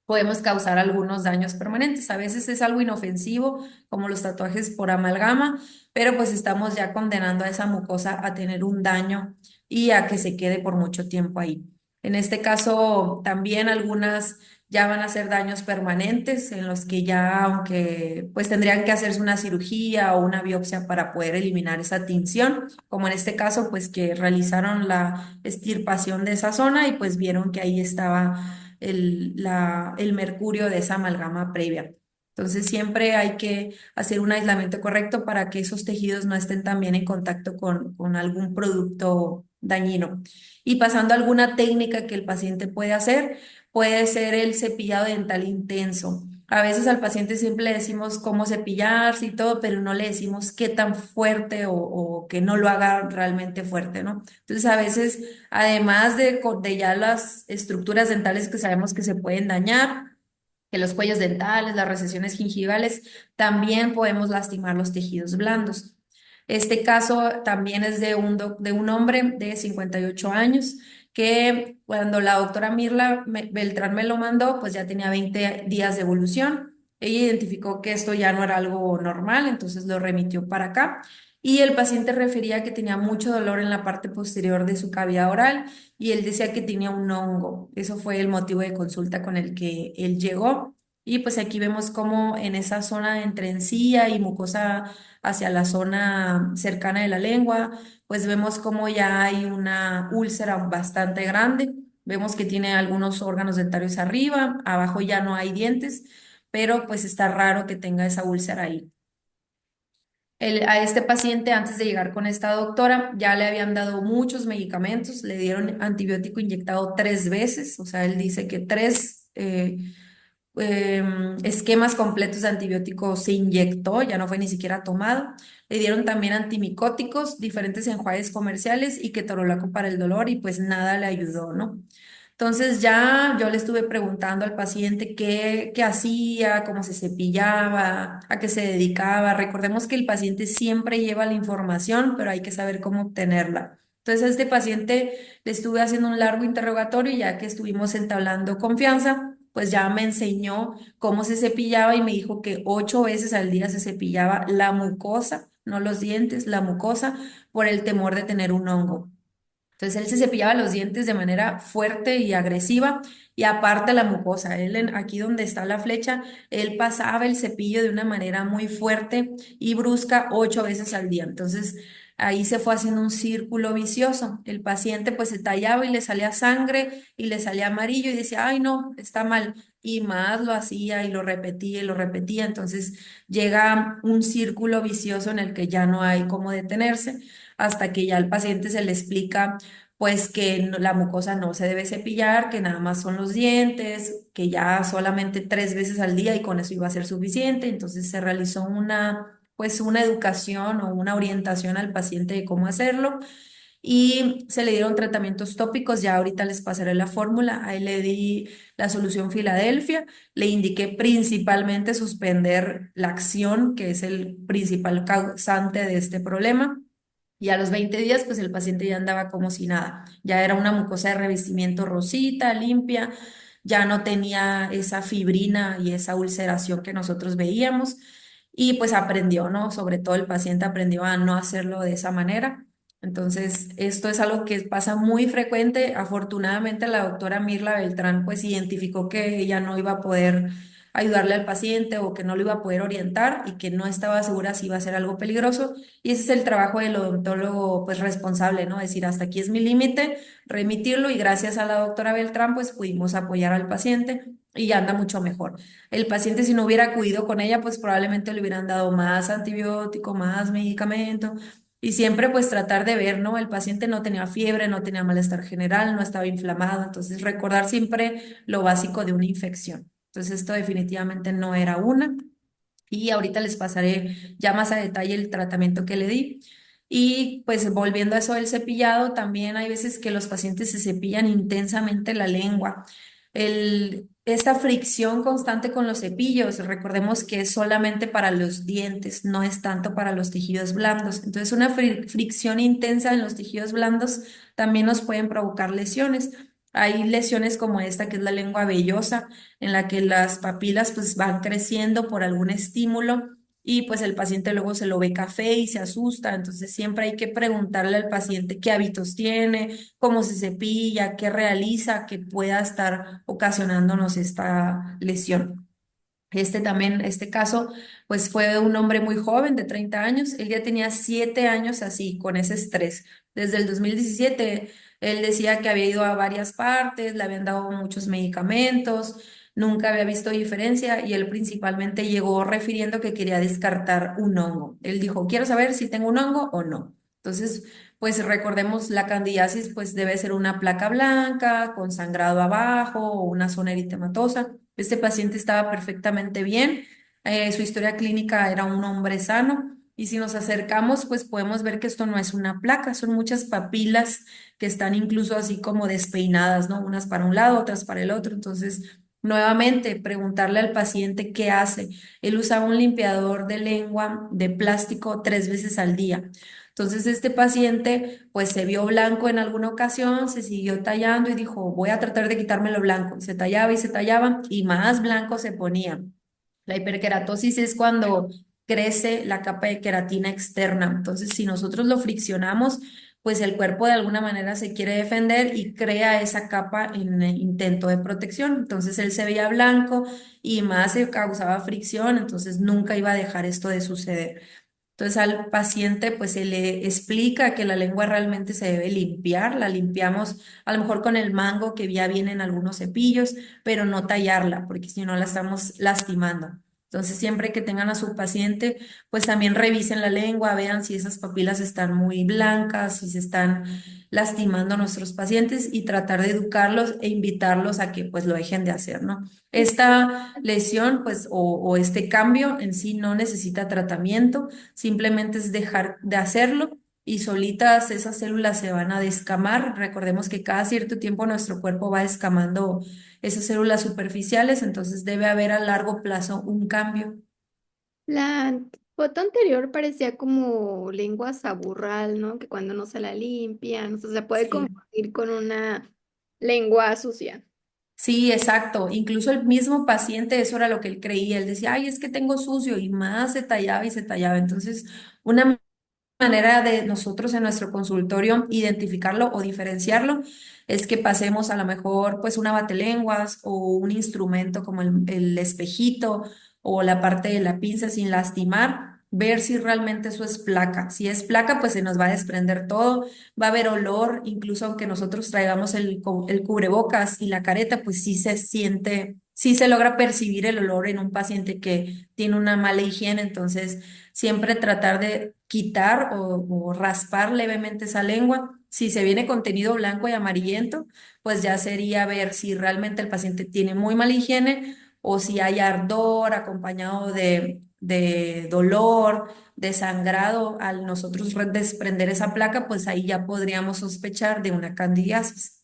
B: podemos causar algunos daños permanentes. A veces es algo inofensivo, como los tatuajes por amalgama, pero pues estamos ya condenando a esa mucosa a tener un daño y a que se quede por mucho tiempo ahí. En este caso, también algunas ya van a ser daños permanentes en los que ya, aunque pues tendrían que hacerse una cirugía o una biopsia para poder eliminar esa tinción, como en este caso, pues que realizaron la extirpación de esa zona y pues vieron que ahí estaba el mercurio de esa amalgama previa. Entonces siempre hay que hacer un aislamiento correcto para que esos tejidos no estén también en contacto con algún producto dañino. Y pasando a alguna técnica que el paciente puede hacer, puede ser el cepillado dental intenso. A veces al paciente siempre le decimos cómo cepillarse y todo, pero no le decimos qué tan fuerte o que no lo haga realmente fuerte, ¿no? Entonces a veces, además de ya las estructuras dentales que sabemos que se pueden dañar, que los cuellos dentales, las recesiones gingivales, también podemos lastimar los tejidos blandos. Este caso también es de de un hombre de 58 años que cuando la doctora Beltrán me lo mandó, pues ya tenía 20 días de evolución. Ella identificó que esto ya no era algo normal, entonces lo remitió para acá. Y el paciente refería que tenía mucho dolor en la parte posterior de su cavidad oral y él decía que tenía un hongo. Eso fue el motivo de consulta con el que él llegó. Y pues aquí vemos cómo en esa zona entre encía y mucosa hacia la zona cercana de la lengua, pues vemos cómo ya hay una úlcera bastante grande. Vemos que tiene algunos órganos dentarios arriba, abajo ya no hay dientes, pero pues está raro que tenga esa úlcera ahí. A este paciente, antes de llegar con esta doctora, ya le habían dado muchos medicamentos, le dieron antibiótico inyectado 3 veces, o sea, él dice que esquemas completos de antibióticos se inyectó, ya no fue ni siquiera tomado. Le dieron también antimicóticos, diferentes enjuagues comerciales y ketorolaco para el dolor y pues nada le ayudó, ¿no? Entonces ya yo le estuve preguntando al paciente qué hacía, cómo se cepillaba, a qué se dedicaba. Recordemos que el paciente siempre lleva la información, pero hay que saber cómo obtenerla. Entonces a este paciente le estuve haciendo un largo interrogatorio y ya que estuvimos entablando confianza, pues ya me enseñó cómo se cepillaba y me dijo que 8 veces al día se cepillaba la mucosa, no los dientes, la mucosa, por el temor de tener un hongo. Entonces él se cepillaba los dientes de manera fuerte y agresiva y aparte la mucosa. Aquí donde está la flecha, él pasaba el cepillo de una manera muy fuerte y brusca 8 veces al día. Entonces ahí se fue haciendo un círculo vicioso. El paciente pues se tallaba y le salía sangre y le salía amarillo y decía, ay no, está mal. Y más lo hacía y lo repetía y lo repetía. Entonces llega un círculo vicioso en el que ya no hay cómo detenerse hasta que ya al paciente se le explica pues que la mucosa no se debe cepillar, que nada más son los dientes, que ya solamente 3 veces al día y con eso iba a ser suficiente. Entonces se realizó pues una educación o una orientación al paciente de cómo hacerlo y se le dieron tratamientos tópicos. Ya ahorita les pasaré la fórmula. Ahí le di la solución Filadelfia, le indiqué principalmente suspender la acción, que es el principal causante de este problema. Y a los 20 días, pues el paciente ya andaba como si nada. Ya era una mucosa de revestimiento rosita, limpia, ya no tenía esa fibrina y esa ulceración que nosotros veíamos. Y pues aprendió, ¿no? Sobre todo el paciente aprendió a no hacerlo de esa manera. Entonces, esto es algo que pasa muy frecuente. Afortunadamente, la doctora Mirla Beltrán pues identificó que ella no iba a poder ayudarle al paciente o que no lo iba a poder orientar y que no estaba segura si iba a ser algo peligroso. Y ese es el trabajo del odontólogo, pues responsable, ¿no? Decir, hasta aquí es mi límite, remitirlo y gracias a la doctora Beltrán, pues pudimos apoyar al paciente y ya anda mucho mejor. El paciente, si no hubiera acudido con ella, pues probablemente le hubieran dado más antibiótico, más medicamento. Y siempre pues tratar de ver, ¿no? El paciente no tenía fiebre, no tenía malestar general, no estaba inflamado. Entonces recordar siempre lo básico de una infección. Entonces esto definitivamente no era una y ahorita les pasaré ya más a detalle el tratamiento que le di. Y pues volviendo a eso del cepillado, también hay veces que los pacientes se cepillan intensamente la lengua. Esta fricción constante con los cepillos, recordemos que es solamente para los dientes, no es tanto para los tejidos blandos. Entonces, una fricción intensa en los tejidos blandos también nos pueden provocar lesiones. Hay lesiones como esta, que es la lengua vellosa, en la que las papilas pues van creciendo por algún estímulo y pues el paciente luego se lo ve café y se asusta. Entonces siempre hay que preguntarle al paciente qué hábitos tiene, cómo se cepilla, qué realiza, que pueda estar ocasionándonos esta lesión. Este caso, pues fue un hombre muy joven de 30 años. Él ya tenía 7 años así, con ese estrés. Desde el 2017, él decía que había ido a varias partes, le habían dado muchos medicamentos, nunca había visto diferencia y él principalmente llegó refiriendo que quería descartar un hongo. Él dijo, quiero saber si tengo un hongo o no. Entonces, pues recordemos la candidiasis, pues debe ser una placa blanca con sangrado abajo o una zona eritematosa. Este paciente estaba perfectamente bien, su historia clínica era un hombre sano y si nos acercamos, pues podemos ver que esto no es una placa, son muchas papilas que están incluso así como despeinadas, ¿no? Unas para un lado, otras para el otro. Entonces, Nuevamente, preguntarle al paciente qué hace. Él usa un limpiador de lengua de plástico 3 veces al día. Entonces, este paciente pues se vio blanco en alguna ocasión, se siguió tallando y dijo, voy a tratar de quitarme lo blanco. Y se tallaba y más blanco se ponía. La hiperkeratosis es cuando crece la capa de queratina externa. Entonces, si nosotros lo friccionamos, pues el cuerpo de alguna manera se quiere defender y crea esa capa en el intento de protección. Entonces, él se veía blanco y más se causaba fricción, entonces nunca iba a dejar esto de suceder. Entonces al paciente pues se le explica que la lengua realmente se debe limpiar, la limpiamos a lo mejor con el mango que ya viene en algunos cepillos, pero no tallarla, porque si no la estamos lastimando. Entonces siempre que tengan a su paciente, pues también revisen la lengua, vean si esas papilas están muy blancas, si se están lastimando a nuestros pacientes y tratar de educarlos e invitarlos a que pues lo dejen de hacer, ¿no? Esta lesión pues o este cambio en sí no necesita tratamiento. Simplemente es dejar de hacerlo y solitas esas células se van a descamar. Recordemos que cada cierto tiempo nuestro cuerpo va descamando esas células superficiales, entonces debe haber a largo plazo un cambio.
A: La foto anterior parecía como lengua saburral, ¿no? Que cuando no se la limpian, o sea, se puede
B: Sí.
A: confundir con una lengua sucia.
B: Sí, exacto. Incluso el mismo paciente, eso era lo que él creía. Él decía, ay, es que tengo sucio y más se tallaba y se tallaba. Entonces, una manera de nosotros en nuestro consultorio identificarlo o diferenciarlo es que pasemos a lo mejor pues una batelenguas o un instrumento como el espejito o la parte de la pinza sin lastimar, ver si realmente eso es placa. Si es placa, pues se nos va a desprender todo, va a haber olor, incluso aunque nosotros traigamos el cubrebocas y la careta, pues sí se siente, sí se logra percibir el olor en un paciente que tiene una mala higiene, entonces siempre tratar de quitar o raspar levemente esa lengua. Si se viene contenido blanco y amarillento, pues ya sería ver si realmente el paciente tiene muy mala higiene o si hay ardor acompañado de dolor, de sangrado. Al nosotros desprender esa placa, pues ahí ya podríamos sospechar de una candidiasis.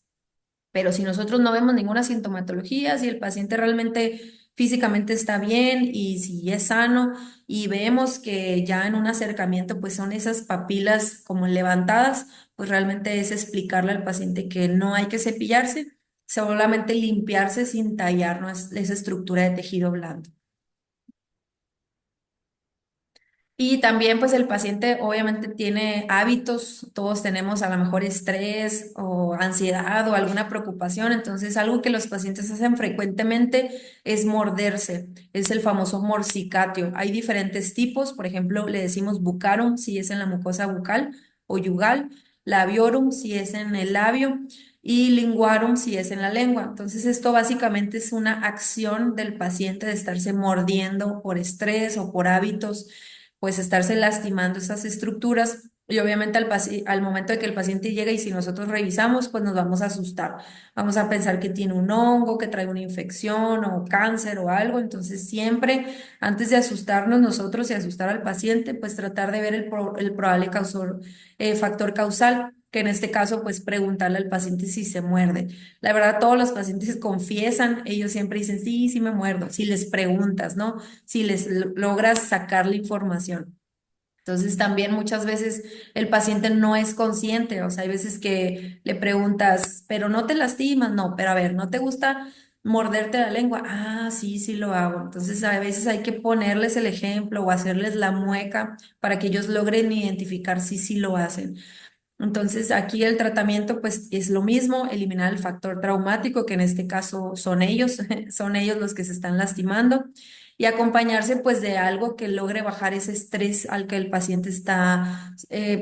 B: Pero si nosotros no vemos ninguna sintomatología, si el paciente realmente físicamente está bien y si es sano y vemos que ya en un acercamiento pues son esas papilas como levantadas, pues realmente es explicarle al paciente que no hay que cepillarse, solamente limpiarse sin tallar, ¿no? Esa estructura de tejido blando. Y también pues el paciente obviamente tiene hábitos, todos tenemos a lo mejor estrés o ansiedad o alguna preocupación, entonces algo que los pacientes hacen frecuentemente es morderse, es el famoso morsicatio. Hay diferentes tipos, por ejemplo, le decimos bucarum si es en la mucosa bucal o yugal, labiorum si es en el labio y linguarum si es en la lengua. Entonces esto básicamente es una acción del paciente de estarse mordiendo por estrés o por hábitos pues estarse lastimando esas estructuras y obviamente al momento de que el paciente llega y si nosotros revisamos, pues nos vamos a asustar. Vamos a pensar que tiene un hongo, que trae una infección o cáncer o algo. Entonces siempre, antes de asustarnos nosotros y asustar al paciente, pues tratar de ver el probable factor causal, que en este caso, pues preguntarle al paciente si se muerde. La verdad, todos los pacientes confiesan, ellos siempre dicen, sí, sí me muerdo, si les preguntas, ¿no? Si les logras sacar la información. Entonces también muchas veces el paciente no es consciente, o sea, hay veces que le preguntas, pero no te lastimas, no, pero a ver, ¿no te gusta morderte la lengua? Ah, sí, sí lo hago. Entonces a veces hay que ponerles el ejemplo o hacerles la mueca para que ellos logren identificar si sí lo hacen. Entonces, aquí el tratamiento pues es lo mismo, eliminar el factor traumático, que en este caso son ellos, son ellos los que se están lastimando, y acompañarse pues de algo que logre bajar ese estrés al que el paciente está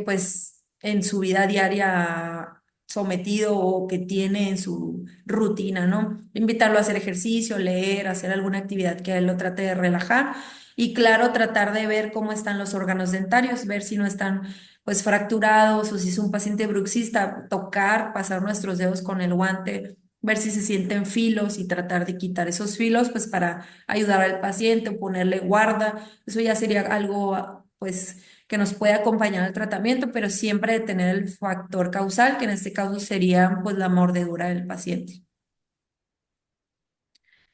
B: pues en su vida diaria sometido o que tiene en su rutina, ¿no? Invitarlo a hacer ejercicio, leer, hacer alguna actividad que a él lo trate de relajar. Y claro, tratar de ver cómo están los órganos dentarios, ver si no están pues fracturados o si es un paciente bruxista, tocar, pasar nuestros dedos con el guante, ver si se sienten filos y tratar de quitar esos filos, pues para ayudar al paciente, ponerle guarda. Eso ya sería algo, pues, que nos puede acompañar al tratamiento, pero siempre de tener el factor causal, que en este caso sería, pues, la mordedura del paciente.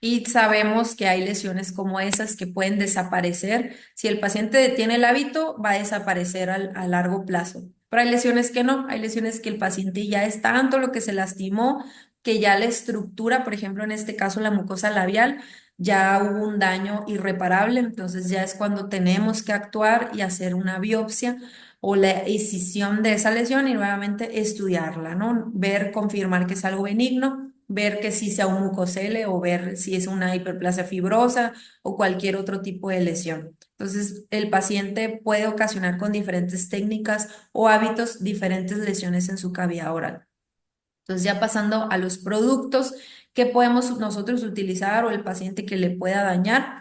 B: Y sabemos que hay lesiones como esas que pueden desaparecer. Si el paciente detiene el hábito, va a desaparecer a largo plazo. Pero hay lesiones que no, hay lesiones que el paciente ya es tanto lo que se lastimó que ya la estructura, por ejemplo, en este caso la mucosa labial, ya hubo un daño irreparable, entonces ya es cuando tenemos que actuar y hacer una biopsia o la escisión de esa lesión y nuevamente estudiarla, ¿no? Ver, confirmar que es algo benigno, ver que sí sea un mucosele o ver si es una hiperplasia fibrosa o cualquier otro tipo de lesión. Entonces, el paciente puede ocasionar con diferentes técnicas o hábitos diferentes lesiones en su cavidad oral. Entonces, ya pasando a los productos que podemos nosotros utilizar o el paciente que le pueda dañar.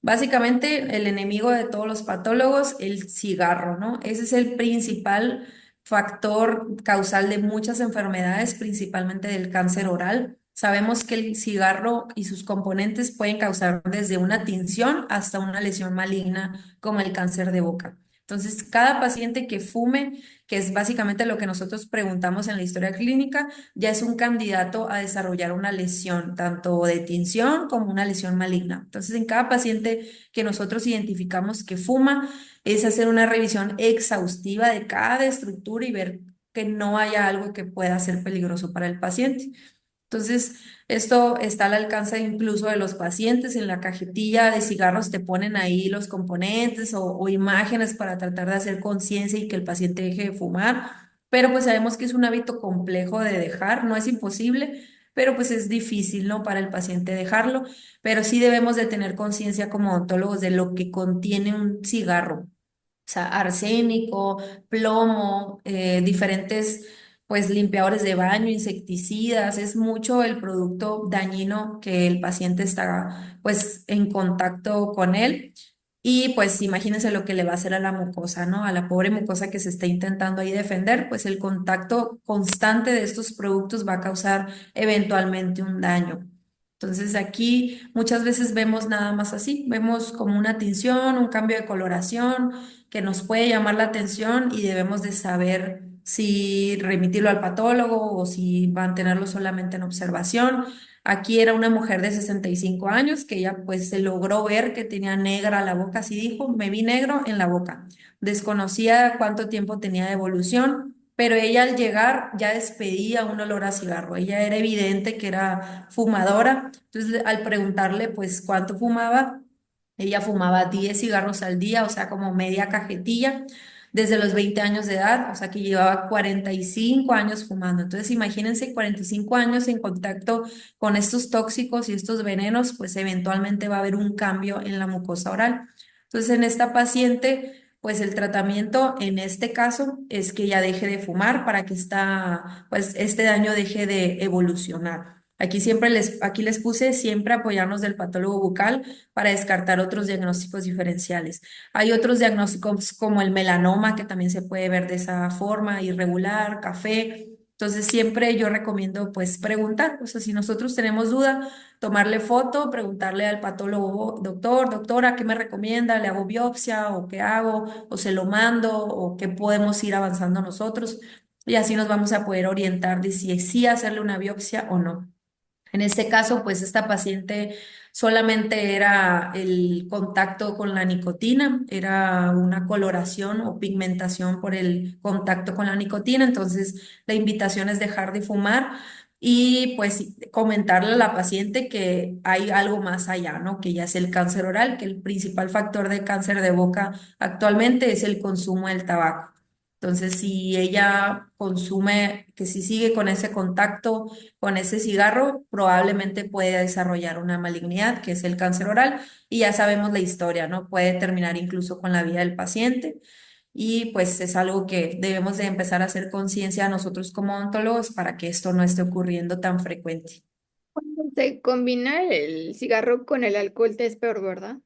B: Básicamente, el enemigo de todos los patólogos, el cigarro, ¿no? Ese es el principal factor causal de muchas enfermedades, principalmente del cáncer oral. Sabemos que el cigarro y sus componentes pueden causar desde una tinción hasta una lesión maligna como el cáncer de boca. Entonces, cada paciente que fume, que es básicamente lo que nosotros preguntamos en la historia clínica, ya es un candidato a desarrollar una lesión, tanto de tinción como una lesión maligna. Entonces, en cada paciente que nosotros identificamos que fuma, es hacer una revisión exhaustiva de cada estructura y ver que no haya algo que pueda ser peligroso para el paciente. Entonces, esto está al alcance incluso de los pacientes. En la cajetilla de cigarros te ponen ahí los componentes o imágenes para tratar de hacer conciencia y que el paciente deje de fumar. Pero pues sabemos que es un hábito complejo de dejar, no es imposible, pero pues es difícil, ¿no? Para el paciente dejarlo. Pero sí debemos de tener conciencia como odontólogos de lo que contiene un cigarro, o sea, arsénico, plomo, diferentes pues limpiadores de baño, insecticidas, es mucho el producto dañino que el paciente está pues en contacto con él. Y pues imagínense lo que le va a hacer a la mucosa, ¿no? A la pobre mucosa que se está intentando ahí defender, pues el contacto constante de estos productos va a causar eventualmente un daño. Entonces aquí muchas veces vemos nada más así, vemos como una tinción, un cambio de coloración que nos puede llamar la atención y debemos de saber si remitirlo al patólogo o si mantenerlo solamente en observación. Aquí era una mujer de 65 años que ella pues se logró ver que tenía negra la boca, así dijo, me vi negro en la boca. Desconocía cuánto tiempo tenía de evolución, pero ella al llegar ya despedía un olor a cigarro. Ella era evidente que era fumadora. Entonces al preguntarle pues cuánto fumaba, ella fumaba 10 cigarros al día, o sea, como media cajetilla, desde los 20 años de edad, o sea, que llevaba 45 años fumando. Entonces, imagínense 45 años en contacto con estos tóxicos y estos venenos, pues eventualmente va a haber un cambio en la mucosa oral. Entonces, en esta paciente, pues el tratamiento en este caso es que ella deje de fumar para que pues este daño deje de evolucionar. Aquí les puse siempre apoyarnos del patólogo bucal para descartar otros diagnósticos diferenciales. Hay otros diagnósticos como el melanoma, que también se puede ver de esa forma, irregular, café. Entonces siempre yo recomiendo pues preguntar, o sea, si nosotros tenemos duda, tomarle foto, preguntarle al patólogo, doctor, doctora, ¿qué me recomienda? ¿Le hago biopsia o qué hago? ¿O se lo mando? ¿O qué podemos ir avanzando nosotros? Y así nos vamos a poder orientar de si sí hacerle una biopsia o no. En este caso, pues esta paciente solamente era el contacto con la nicotina, era una coloración o pigmentación por el contacto con la nicotina, entonces la invitación es dejar de fumar y pues comentarle a la paciente que hay algo más allá, ¿no? Que ya es el cáncer oral, que el principal factor de cáncer de boca actualmente es el consumo del tabaco. Entonces, si ella consume, que si sigue con ese contacto con ese cigarro, probablemente puede desarrollar una malignidad, que es el cáncer oral, y ya sabemos la historia, ¿no? Puede terminar incluso con la vida del paciente. Y pues es algo que debemos de empezar a hacer conciencia nosotros como odontólogos para que esto no esté ocurriendo tan frecuente.
A: Cuando se combina el cigarro con el alcohol es peor, ¿verdad?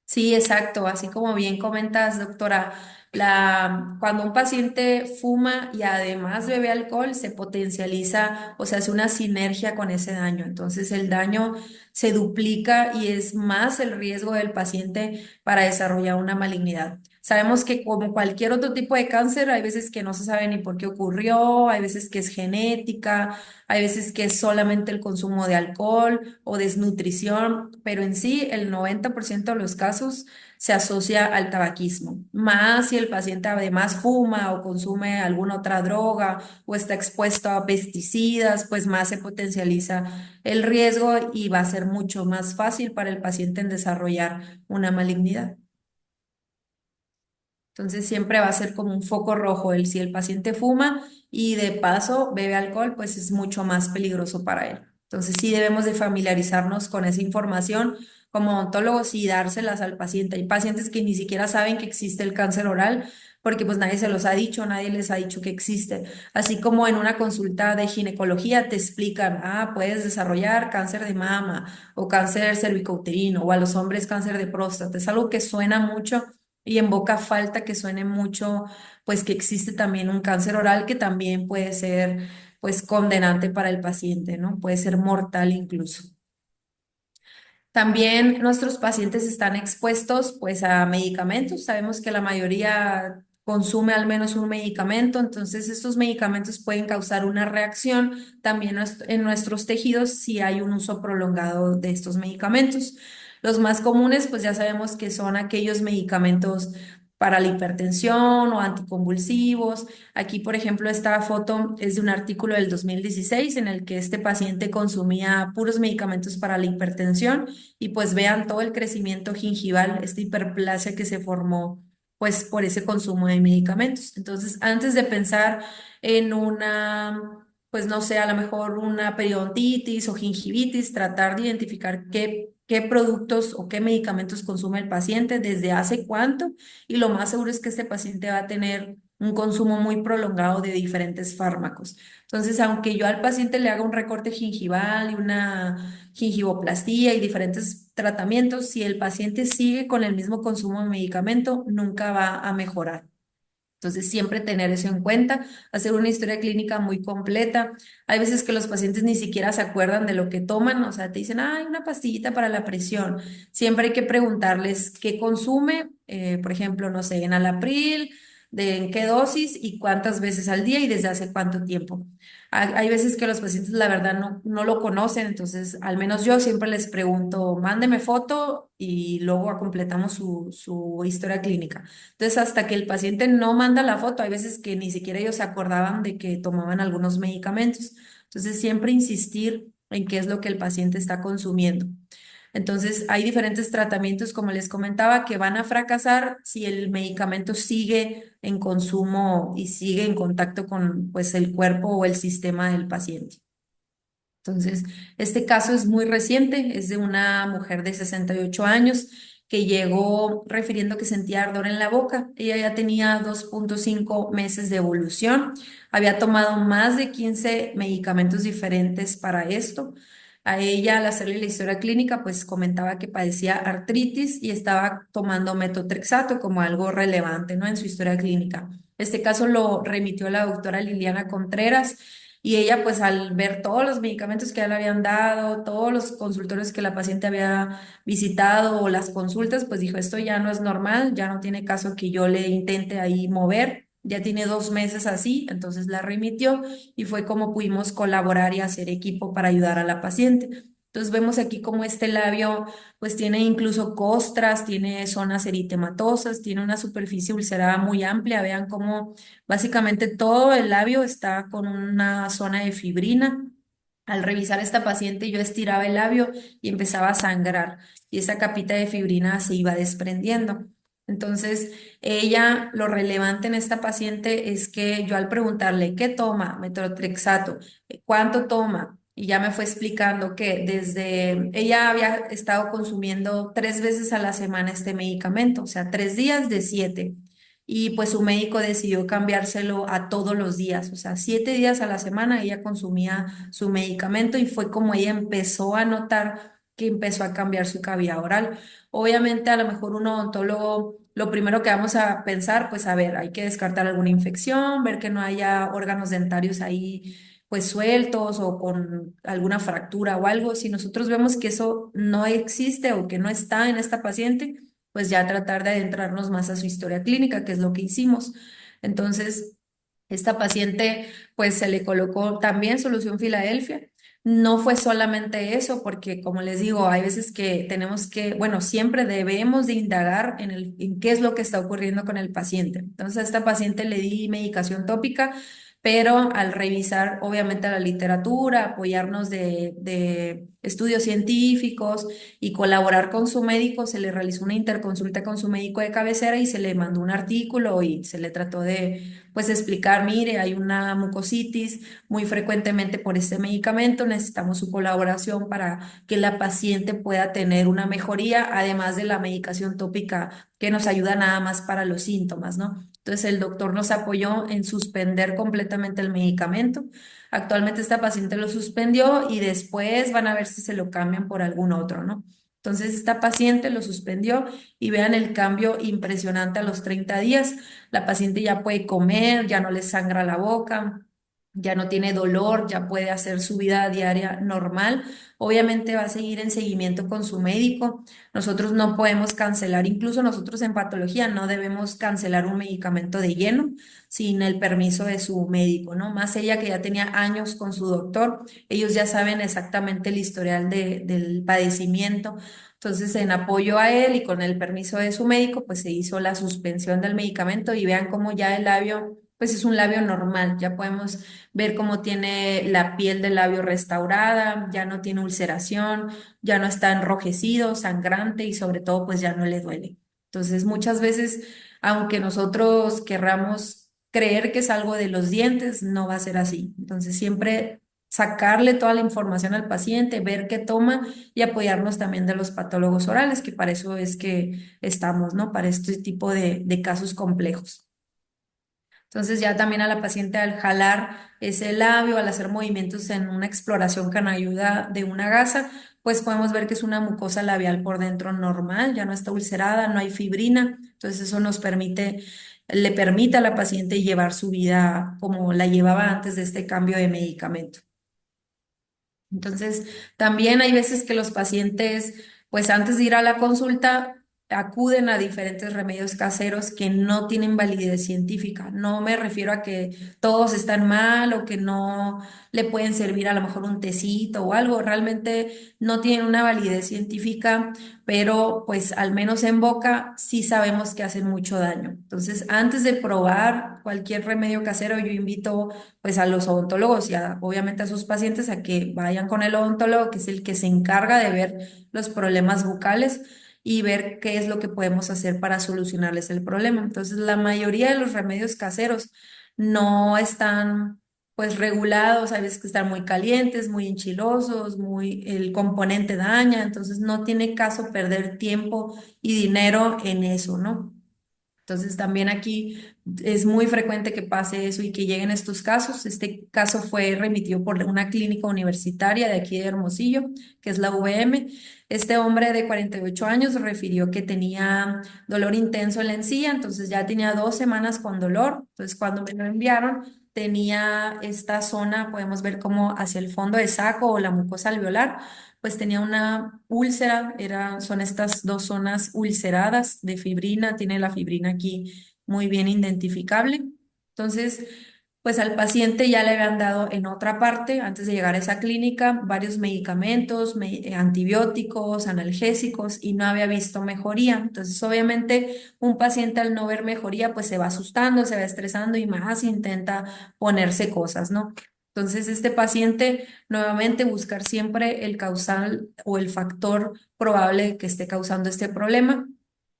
B: Sí, exacto. Así como bien comentas, doctora, cuando un paciente fuma y además bebe alcohol, se potencializa o se hace una sinergia con ese daño. Entonces el daño se duplica y es más el riesgo del paciente para desarrollar una malignidad. Sabemos que como cualquier otro tipo de cáncer, hay veces que no se sabe ni por qué ocurrió, hay veces que es genética, hay veces que es solamente el consumo de alcohol o desnutrición, pero en sí el 90% de los casos se asocia al tabaquismo. Más si el paciente además fuma o consume alguna otra droga o está expuesto a pesticidas, pues más se potencializa el riesgo y va a ser mucho más fácil para el paciente en desarrollar una malignidad. Entonces siempre va a ser como un foco rojo el si el paciente fuma y de paso bebe alcohol, pues es mucho más peligroso para él. Entonces sí debemos de familiarizarnos con esa información como odontólogos y dárselas al paciente. Hay pacientes que ni siquiera saben que existe el cáncer oral porque pues nadie se los ha dicho, nadie les ha dicho que existe. Así como en una consulta de ginecología te explican, puedes desarrollar cáncer de mama o cáncer cervicouterino o a los hombres cáncer de próstata. Es algo que suena mucho y en boca falta que suene mucho, pues que existe también un cáncer oral que también puede ser, pues, condenante para el paciente, ¿no? Puede ser mortal incluso. También nuestros pacientes están expuestos, pues, a medicamentos. Sabemos que la mayoría consume al menos un medicamento, entonces estos medicamentos pueden causar una reacción también en nuestros tejidos si hay un uso prolongado de estos medicamentos. Los más comunes, pues ya sabemos que son aquellos medicamentos para la hipertensión o anticonvulsivos. Aquí, por ejemplo, esta foto es de un artículo del 2016 en el que este paciente consumía puros medicamentos para la hipertensión y pues vean todo el crecimiento gingival, esta hiperplasia que se formó pues por ese consumo de medicamentos. Entonces, antes de pensar en una, pues no sé, a lo mejor una periodontitis o gingivitis, tratar de identificar qué productos o qué medicamentos consume el paciente, desde hace cuánto, y lo más seguro es que este paciente va a tener un consumo muy prolongado de diferentes fármacos. Entonces, aunque yo al paciente le haga un recorte gingival y una gingivoplastía y diferentes tratamientos, si el paciente sigue con el mismo consumo de medicamento, nunca va a mejorar. Entonces, siempre tener eso en cuenta, hacer una historia clínica muy completa. Hay veces que los pacientes ni siquiera se acuerdan de lo que toman, o sea, te dicen, hay una pastillita para la presión. Siempre hay que preguntarles qué consume, por ejemplo, no sé, enalapril, de en qué dosis y cuántas veces al día y desde hace cuánto tiempo. Hay veces que los pacientes, la verdad, no lo conocen, entonces, al menos yo siempre les pregunto, mándeme foto y luego completamos su historia clínica. Entonces, hasta que el paciente no manda la foto, hay veces que ni siquiera ellos se acordaban de que tomaban algunos medicamentos. Entonces, siempre insistir en qué es lo que el paciente está consumiendo. Entonces, hay diferentes tratamientos, como les comentaba, que van a fracasar si el medicamento sigue en consumo y sigue en contacto con, pues, el cuerpo o el sistema del paciente. Entonces, este caso es muy reciente, es de una mujer de 68 años que llegó refiriendo que sentía ardor en la boca. Ella ya tenía 2,5 meses de evolución, había tomado más de 15 medicamentos diferentes para esto. A ella, al hacerle la historia clínica, pues comentaba que padecía artritis y estaba tomando metotrexato como algo relevante, ¿no? En su historia clínica. Este caso lo remitió la doctora Liliana Contreras y ella, pues al ver todos los medicamentos que ya le habían dado, todos los consultorios que la paciente había visitado o las consultas, pues dijo, esto ya no es normal, ya no tiene caso que yo le intente ahí mover, ya tiene 2 meses así, entonces la remitió y fue como pudimos colaborar y hacer equipo para ayudar a la paciente. Entonces vemos aquí como este labio pues tiene incluso costras, tiene zonas eritematosas, tiene una superficie ulcerada muy amplia, vean cómo básicamente todo el labio está con una zona de fibrina. Al revisar a esta paciente, yo estiraba el labio y empezaba a sangrar y esa capita de fibrina se iba desprendiendo. Entonces, ella, lo relevante en esta paciente es que yo al preguntarle qué toma, metotrexato, cuánto toma, y ya me fue explicando que desde ella había estado consumiendo 3 veces a la semana este medicamento, o sea, 3 días de 7 y pues su médico decidió cambiárselo a todos los días, o sea, 7 días a la semana ella consumía su medicamento y fue como ella empezó a notar que empezó a cambiar su cavidad oral. Obviamente, a lo mejor un odontólogo, lo primero que vamos a pensar, pues a ver, hay que descartar alguna infección, ver que no haya órganos dentarios ahí pues sueltos o con alguna fractura o algo. Si nosotros vemos que eso no existe o que no está en esta paciente, pues ya tratar de adentrarnos más a su historia clínica, que es lo que hicimos. Entonces, esta paciente, pues se le colocó también solución Filadelfia. No fue solamente eso, porque como les digo, hay veces que tenemos que, bueno, siempre debemos de indagar en qué es lo que está ocurriendo con el paciente. Entonces, a esta paciente le di medicación tópica, pero al revisar, obviamente, la literatura, apoyarnos de estudios científicos y colaborar con su médico, se le realizó una interconsulta con su médico de cabecera y se le mandó un artículo y se le trató de, pues, explicar, mire, hay una mucositis muy frecuentemente por este medicamento, necesitamos su colaboración para que la paciente pueda tener una mejoría, además de la medicación tópica que nos ayuda nada más para los síntomas, ¿no? Entonces el doctor nos apoyó en suspender completamente el medicamento. Actualmente esta paciente lo suspendió y después van a ver si se lo cambian por algún otro, ¿no? Entonces esta paciente lo suspendió y vean el cambio impresionante a los 30 días. La paciente ya puede comer, ya no le sangra la boca, ya no tiene dolor, ya puede hacer su vida diaria normal. Obviamente va a seguir en seguimiento con su médico. Nosotros no podemos cancelar, incluso nosotros en patología no debemos cancelar un medicamento de lleno sin el permiso de su médico, ¿no? Más ella que ya tenía años con su doctor, ellos ya saben exactamente el historial del padecimiento. Entonces, en apoyo a él y con el permiso de su médico, pues se hizo la suspensión del medicamento y vean cómo ya el labio, pues es un labio normal, ya podemos ver cómo tiene la piel del labio restaurada, ya no tiene ulceración, ya no está enrojecido, sangrante y sobre todo pues ya no le duele. Entonces muchas veces, aunque nosotros querramos creer que es algo de los dientes, no va a ser así. Entonces siempre sacarle toda la información al paciente, ver qué toma y apoyarnos también de los patólogos orales, que para eso es que estamos, ¿no? Para este tipo de casos complejos. Entonces ya también a la paciente al jalar ese labio, al hacer movimientos en una exploración con ayuda de una gasa, pues podemos ver que es una mucosa labial por dentro normal, ya no está ulcerada, no hay fibrina. Entonces eso nos permite, le permite a la paciente llevar su vida como la llevaba antes de este cambio de medicamento. Entonces, también hay veces que los pacientes, pues antes de ir a la consulta, acuden a diferentes remedios caseros que no tienen validez científica. No me refiero a que todos están mal o que no le pueden servir a lo mejor un tecito o algo. Realmente no tienen una validez científica, pero pues al menos en boca sí sabemos que hacen mucho daño. Entonces, antes de probar cualquier remedio casero, yo invito pues a los odontólogos y obviamente a sus pacientes a que vayan con el odontólogo, que es el que se encarga de ver los problemas bucales y ver qué es lo que podemos hacer para solucionarles el problema. Entonces, la mayoría de los remedios caseros no están pues regulados, hay veces que están muy calientes, muy enchilosos, muy el componente daña, entonces no tiene caso perder tiempo y dinero en eso, ¿no? Entonces también aquí es muy frecuente que pase eso y que lleguen estos casos. Este caso fue remitido por una clínica universitaria de aquí de Hermosillo, que es la UVM. Este hombre de 48 años refirió que tenía dolor intenso en la encía, entonces ya tenía 2 semanas con dolor. Entonces cuando me lo enviaron, tenía esta zona, podemos ver como hacia el fondo de saco o la mucosa alveolar pues tenía una úlcera, son estas dos zonas ulceradas de fibrina, tiene la fibrina aquí muy bien identificable. Entonces, pues al paciente ya le habían dado en otra parte, antes de llegar a esa clínica, varios medicamentos, antibióticos, analgésicos y no había visto mejoría. Entonces, obviamente, un paciente al no ver mejoría, pues se va asustando, se va estresando y más intenta ponerse cosas, ¿no? Entonces, este paciente, nuevamente, buscar siempre el causal o el factor probable que esté causando este problema.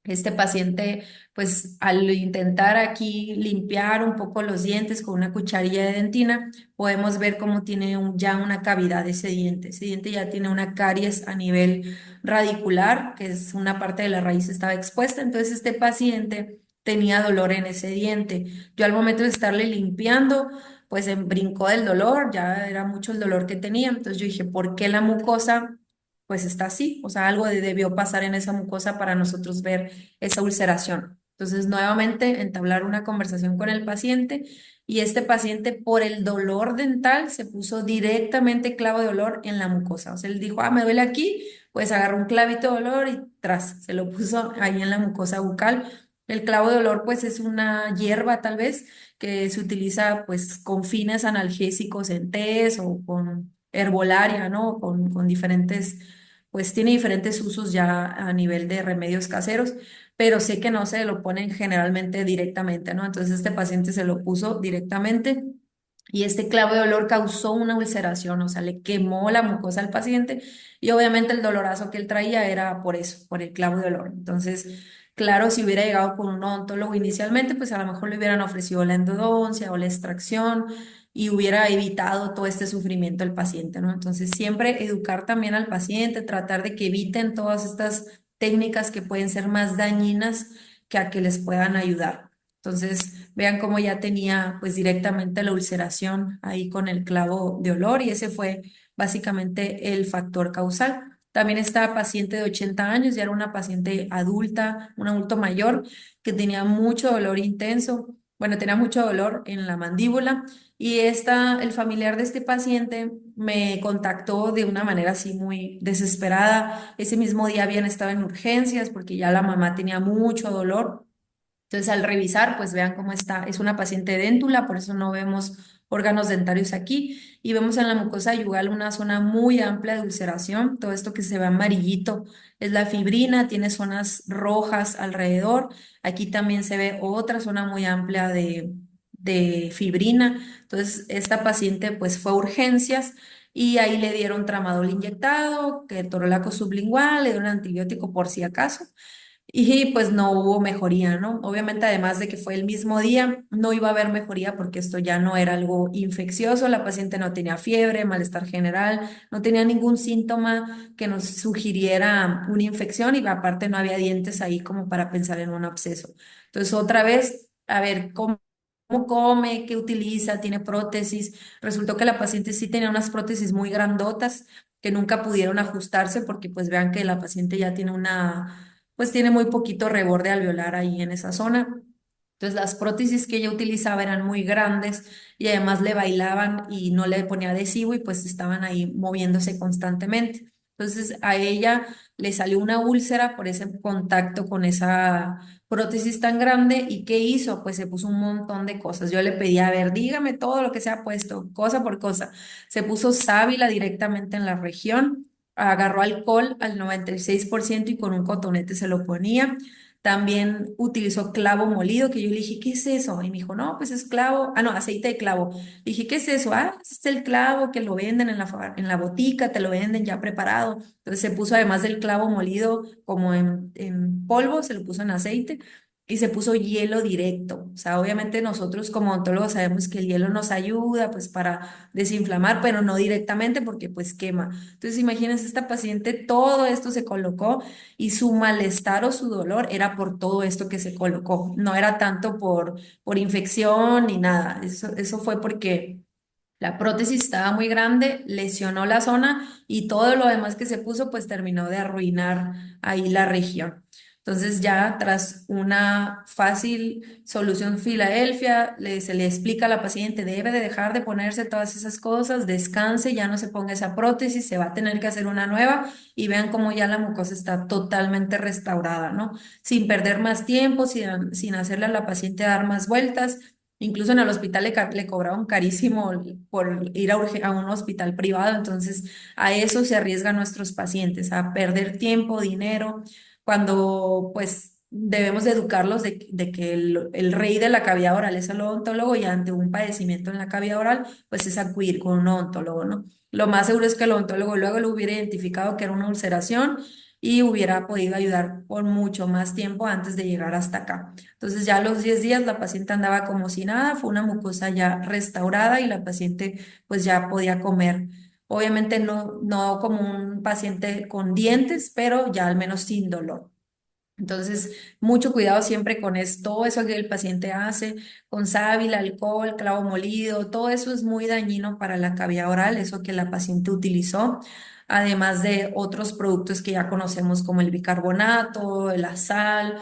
B: Este paciente, pues al intentar aquí limpiar un poco los dientes con una cucharilla de dentina, podemos ver cómo tiene ya una cavidad ese diente. Ese diente ya tiene una caries a nivel radicular, que es una parte de la raíz estaba expuesta. Entonces, este paciente tenía dolor en ese diente. Yo al momento de estarle limpiando, pues brincó del dolor, ya era mucho el dolor que tenía. Entonces yo dije, ¿por qué la mucosa pues está así? O sea, algo debió pasar en esa mucosa para nosotros ver esa ulceración. Entonces, nuevamente, entablar una conversación con el paciente y este paciente por el dolor dental se puso directamente clavo de olor en la mucosa. O sea, él dijo, ah, me duele aquí, pues agarró un clavito de olor y tras, se lo puso ahí en la mucosa bucal. El clavo de olor, pues es una hierba tal vez que se utiliza pues con fines analgésicos en tés o con herbolaria, ¿no? Con diferentes, pues tiene diferentes usos ya a nivel de remedios caseros, pero sé que no se lo ponen generalmente directamente, ¿no? Entonces este paciente se lo puso directamente. Y este clavo de olor causó una ulceración, o sea, le quemó la mucosa al paciente y obviamente el dolorazo que él traía era por eso, por el clavo de olor. Entonces, claro, si hubiera llegado con un odontólogo inicialmente, pues a lo mejor le hubieran ofrecido la endodoncia o la extracción y hubiera evitado todo este sufrimiento al paciente, ¿no? Entonces, siempre educar también al paciente, tratar de que eviten todas estas técnicas que pueden ser más dañinas que a que les puedan ayudar. Entonces, vean cómo ya tenía pues directamente la ulceración ahí con el clavo de olor y ese fue básicamente el factor causal. También esta paciente de 80 años, ya era una paciente adulta, un adulto mayor, que tenía mucho dolor intenso, bueno, tenía mucho dolor en la mandíbula y el familiar de este paciente me contactó de una manera así muy desesperada. Ese mismo día habían estado en urgencias porque ya la mamá tenía mucho dolor. Entonces, al revisar, pues vean cómo está. Es una paciente déntula, por eso no vemos órganos dentarios aquí. Y vemos en la mucosa yugal una zona muy amplia de ulceración. Todo esto que se ve amarillito es la fibrina, tiene zonas rojas alrededor. Aquí también se ve otra zona muy amplia de fibrina. Entonces, esta paciente pues fue a urgencias. Y ahí le dieron tramadol inyectado, ketorolaco sublingual, le dieron antibiótico por si acaso. Y pues no hubo mejoría, ¿no? Obviamente, además de que fue el mismo día, no iba a haber mejoría porque esto ya no era algo infeccioso, la paciente no tenía fiebre, malestar general, no tenía ningún síntoma que nos sugiriera una infección y aparte no había dientes ahí como para pensar en un absceso. Entonces, otra vez, a ver, ¿cómo come? ¿Qué utiliza? ¿Tiene prótesis? Resultó que la paciente sí tenía unas prótesis muy grandotas que nunca pudieron ajustarse porque pues vean que la paciente ya tiene pues tiene muy poquito reborde alveolar ahí en esa zona. Entonces las prótesis que ella utilizaba eran muy grandes y además le bailaban y no le ponía adhesivo y pues estaban ahí moviéndose constantemente. Entonces a ella le salió una úlcera por ese contacto con esa prótesis tan grande y ¿qué hizo? Pues se puso un montón de cosas. Yo le pedí, a ver, dígame todo lo que se ha puesto, cosa por cosa. Se puso sábila directamente en la región, agarró alcohol al 96% y con un cotonete se lo ponía. También utilizó clavo molido, que yo le dije, ¿qué es eso? Y me dijo, no, pues es clavo, no, aceite de clavo. Le dije, ¿qué es eso? Ah, es el clavo que lo venden en la botica, te lo venden ya preparado. Entonces se puso además del clavo molido como en polvo, se lo puso en aceite y se puso hielo directo. O sea, obviamente nosotros como odontólogos sabemos que el hielo nos ayuda pues para desinflamar, pero no directamente porque pues quema. Entonces imagínense, esta paciente todo esto se colocó y su malestar o su dolor era por todo esto que se colocó. No era tanto por infección ni nada. Eso fue porque la prótesis estaba muy grande, lesionó la zona y todo lo demás que se puso pues terminó de arruinar ahí la región. Entonces ya tras una fácil solución Filadelfia, se le explica a la paciente, debe de dejar de ponerse todas esas cosas, descanse, ya no se ponga esa prótesis, se va a tener que hacer una nueva y vean cómo ya la mucosa está totalmente restaurada, ¿no? Sin perder más tiempo, sin hacerle a la paciente dar más vueltas. Incluso en el hospital le cobraban carísimo por ir a un hospital privado, entonces a eso se arriesgan nuestros pacientes, a perder tiempo, dinero, cuando pues debemos de educarlos de que el rey de la cavidad oral es el odontólogo y ante un padecimiento en la cavidad oral, pues es acudir con un odontólogo, ¿no? Lo más seguro es que el odontólogo luego lo hubiera identificado que era una ulceración y hubiera podido ayudar por mucho más tiempo antes de llegar hasta acá. Entonces ya a los 10 días la paciente andaba como si nada, fue una mucosa ya restaurada y la paciente pues ya podía comer. Obviamente no como un paciente con dientes, pero ya al menos sin dolor. Entonces, mucho cuidado siempre con esto, todo eso que el paciente hace, con sábila, alcohol, clavo molido, todo eso es muy dañino para la cavidad oral, eso que la paciente utilizó, además de otros productos que ya conocemos como el bicarbonato, la sal.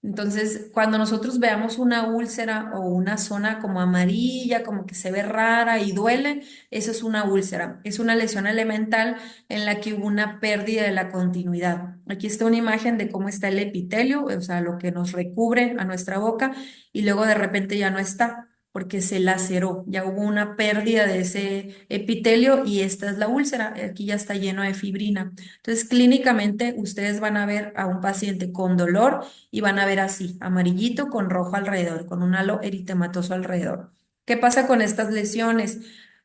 B: Entonces, cuando nosotros veamos una úlcera o una zona como amarilla, como que se ve rara y duele, eso es una úlcera. Es una lesión elemental en la que hubo una pérdida de la continuidad. Aquí está una imagen de cómo está el epitelio, o sea, lo que nos recubre a nuestra boca, y luego de repente ya no está, porque se laceró, ya hubo una pérdida de ese epitelio y esta es la úlcera. Aquí ya está lleno de fibrina. Entonces, clínicamente, ustedes van a ver a un paciente con dolor y van a ver así, amarillito con rojo alrededor, con un halo eritematoso alrededor. ¿Qué pasa con estas lesiones?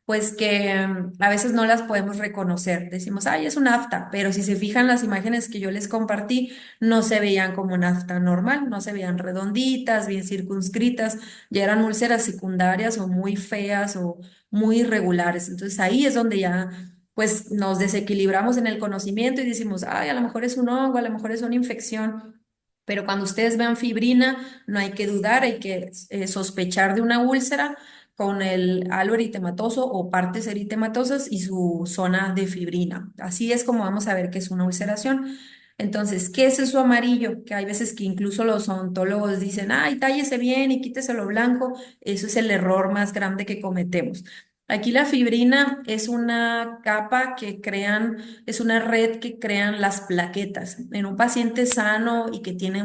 B: Pues que a veces no las podemos reconocer. Decimos, ay, es un afta, pero si se fijan las imágenes que yo les compartí, no se veían como un afta normal, no se veían redonditas, bien circunscritas, ya eran úlceras secundarias o muy feas o muy irregulares. Entonces ahí es donde ya pues nos desequilibramos en el conocimiento y decimos, ay, a lo mejor es un hongo, a lo mejor es una infección. Pero cuando ustedes vean fibrina, no hay que dudar, hay que sospechar de una úlcera con el halo eritematoso o partes eritematosas y su zona de fibrina. Así es como vamos a ver que es una ulceración. Entonces, ¿qué es eso amarillo? Que hay veces que incluso los odontólogos dicen, ay, tállese bien y quítese lo blanco. Eso es el error más grande que cometemos. Aquí la fibrina es una capa que crean, es una red que crean las plaquetas. En un paciente sano y que tiene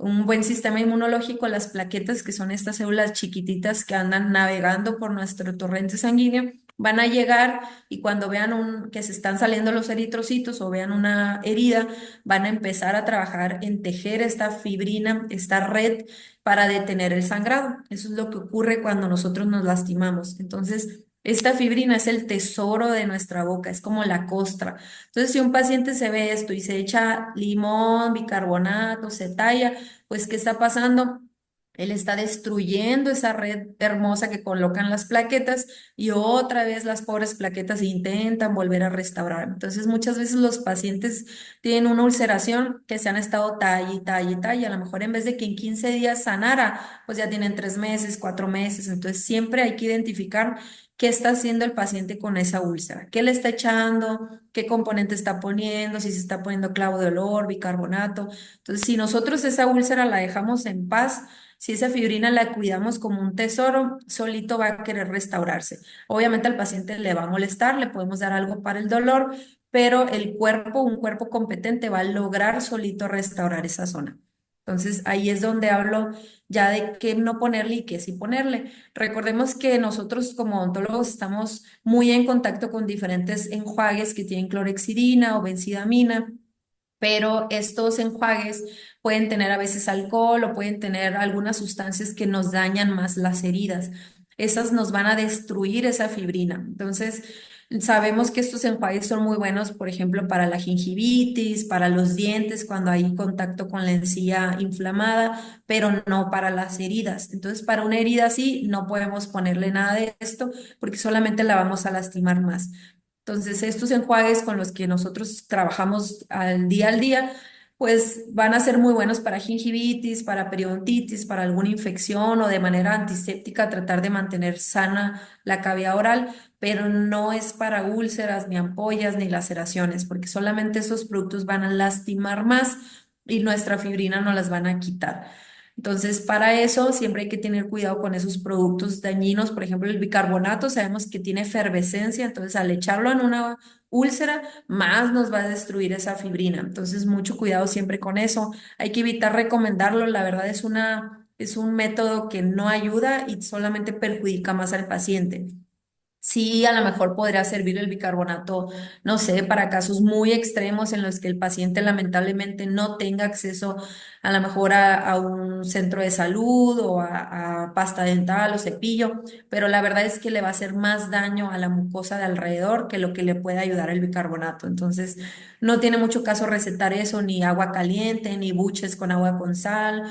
B: un buen sistema inmunológico, las plaquetas, que son estas células chiquititas que andan navegando por nuestro torrente sanguíneo, van a llegar y cuando vean que se están saliendo los eritrocitos o vean una herida, van a empezar a trabajar en tejer esta fibrina, esta red para detener el sangrado. Eso es lo que ocurre cuando nosotros nos lastimamos. Entonces, esta fibrina es el tesoro de nuestra boca, es como la costra. Entonces, si un paciente se ve esto y se echa limón, bicarbonato, se talla, pues, ¿qué está pasando? Él está destruyendo esa red hermosa que colocan las plaquetas y otra vez las pobres plaquetas intentan volver a restaurar. Entonces, muchas veces los pacientes tienen una ulceración que se han estado talla y talla y talla. A lo mejor en vez de que en 15 días sanara, pues ya tienen 3 meses, 4 meses. Entonces, siempre hay que identificar qué está haciendo el paciente con esa úlcera, qué le está echando, qué componente está poniendo, si se está poniendo clavo de olor, bicarbonato. Entonces, si nosotros esa úlcera la dejamos en paz, si esa fibrina la cuidamos como un tesoro, solito va a querer restaurarse. Obviamente al paciente le va a molestar, le podemos dar algo para el dolor, pero el cuerpo, un cuerpo competente, va a lograr solito restaurar esa zona. Entonces ahí es donde hablo ya de qué no ponerle y qué sí ponerle. Recordemos que nosotros como odontólogos estamos muy en contacto con diferentes enjuagues que tienen clorhexidina o benzidamina, pero estos enjuagues pueden tener a veces alcohol o pueden tener algunas sustancias que nos dañan más las heridas. Esas nos van a destruir esa fibrina. Entonces, sabemos que estos enjuagues son muy buenos, por ejemplo, para la gingivitis, para los dientes, cuando hay contacto con la encía inflamada, pero no para las heridas. Entonces, para una herida así, no podemos ponerle nada de esto porque solamente la vamos a lastimar más. Entonces, estos enjuagues con los que nosotros trabajamos al día, pues van a ser muy buenos para gingivitis, para periodontitis, para alguna infección o de manera antiséptica tratar de mantener sana la cavidad oral, pero no es para úlceras, ni ampollas, ni laceraciones, porque solamente esos productos van a lastimar más y nuestra fibrina no las van a quitar. Entonces, para eso siempre hay que tener cuidado con esos productos dañinos. Por ejemplo, el bicarbonato sabemos que tiene efervescencia, entonces al echarlo en una úlcera, más nos va a destruir esa fibrina. Entonces, mucho cuidado siempre con eso. Hay que evitar recomendarlo. La verdad es un método que no ayuda y solamente perjudica más al paciente. Sí, a lo mejor podría servir el bicarbonato, no sé, para casos muy extremos en los que el paciente lamentablemente no tenga acceso a lo mejor a un centro de salud o a pasta dental o cepillo, pero la verdad es que le va a hacer más daño a la mucosa de alrededor que lo que le puede ayudar el bicarbonato. Entonces, no tiene mucho caso recetar eso, ni agua caliente, ni buches con agua con sal,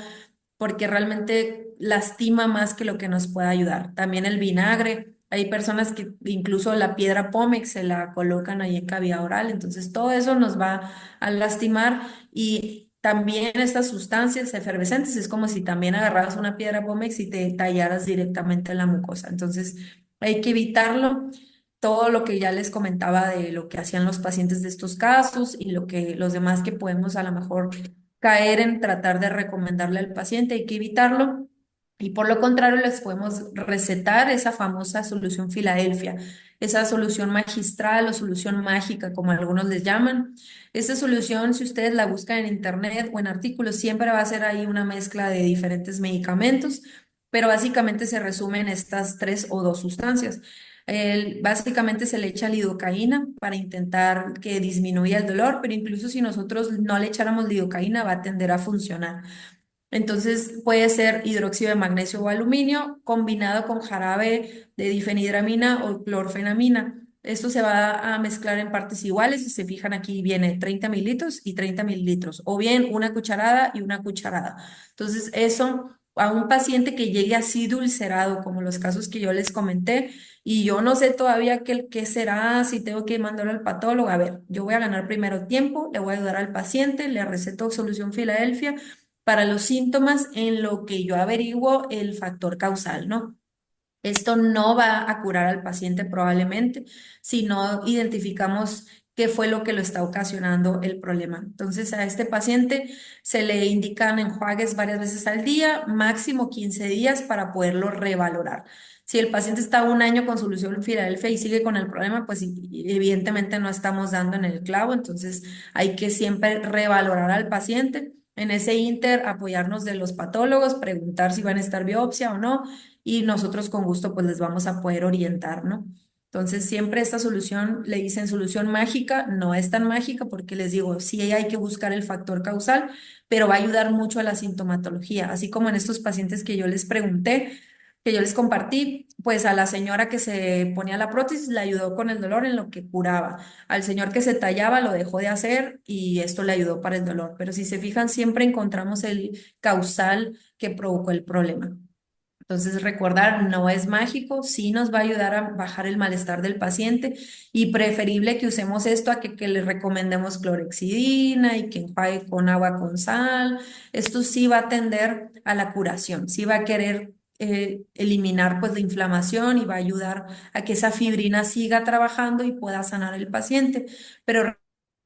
B: porque realmente lastima más que lo que nos puede ayudar. También el vinagre. Hay personas que incluso la piedra pómex se la colocan ahí en cavidad oral, entonces todo eso nos va a lastimar y también estas sustancias efervescentes es como si también agarraras una piedra pómex y te tallaras directamente en la mucosa. Entonces hay que evitarlo. Todo lo que ya les comentaba de lo que hacían los pacientes de estos casos y lo que los demás que podemos a lo mejor caer en tratar de recomendarle al paciente, hay que evitarlo. Y por lo contrario, les podemos recetar esa famosa solución Filadelfia, esa solución magistral o solución mágica, como algunos les llaman. Esta solución, si ustedes la buscan en internet o en artículos, siempre va a ser ahí una mezcla de diferentes medicamentos, pero básicamente se resume en estas tres o dos sustancias. Básicamente se le echa lidocaína para intentar que disminuya el dolor, pero incluso si nosotros no le echáramos lidocaína va a tender a funcionar. Entonces puede ser hidróxido de magnesio o aluminio combinado con jarabe de difenhidramina o clorfenamina. Esto se va a mezclar en partes iguales. Si se fijan aquí viene 30 mililitros y 30 mililitros, o bien una cucharada y una cucharada. Entonces eso a un paciente que llegue así dulcerado, como los casos que yo les comenté, y yo no sé todavía qué será, si tengo que mandarlo al patólogo. A ver, yo voy a ganar primero tiempo, le voy a ayudar al paciente, le receto solución Filadelfia para los síntomas en lo que yo averiguo el factor causal, ¿no? Esto no va a curar al paciente probablemente si no identificamos qué fue lo que lo está ocasionando el problema. Entonces, a este paciente se le indican enjuagues varias veces al día, máximo 15 días para poderlo revalorar. Si el paciente está un año con solución Filadelfia y sigue con el problema, pues evidentemente no estamos dando en el clavo, entonces hay que siempre revalorar al paciente. En ese inter, apoyarnos de los patólogos, preguntar si van a estar biopsia o no, y nosotros con gusto pues les vamos a poder orientar, ¿no? Entonces siempre esta solución, le dicen solución mágica, no es tan mágica porque les digo, sí hay que buscar el factor causal, pero va a ayudar mucho a la sintomatología, así como en estos pacientes que yo les pregunté, que yo les compartí, pues a la señora que se ponía la prótesis le ayudó con el dolor en lo que curaba, al señor que se tallaba lo dejó de hacer y esto le ayudó para el dolor, pero si se fijan siempre encontramos el causal que provocó el problema. Entonces, recordar, no es mágico, sí nos va a ayudar a bajar el malestar del paciente y preferible que usemos esto a que le recomendemos clorexidina y que enjuague con agua con sal. Esto sí va a tender a la curación, sí va a querer eliminar pues la inflamación y va a ayudar a que esa fibrina siga trabajando y pueda sanar el paciente. Pero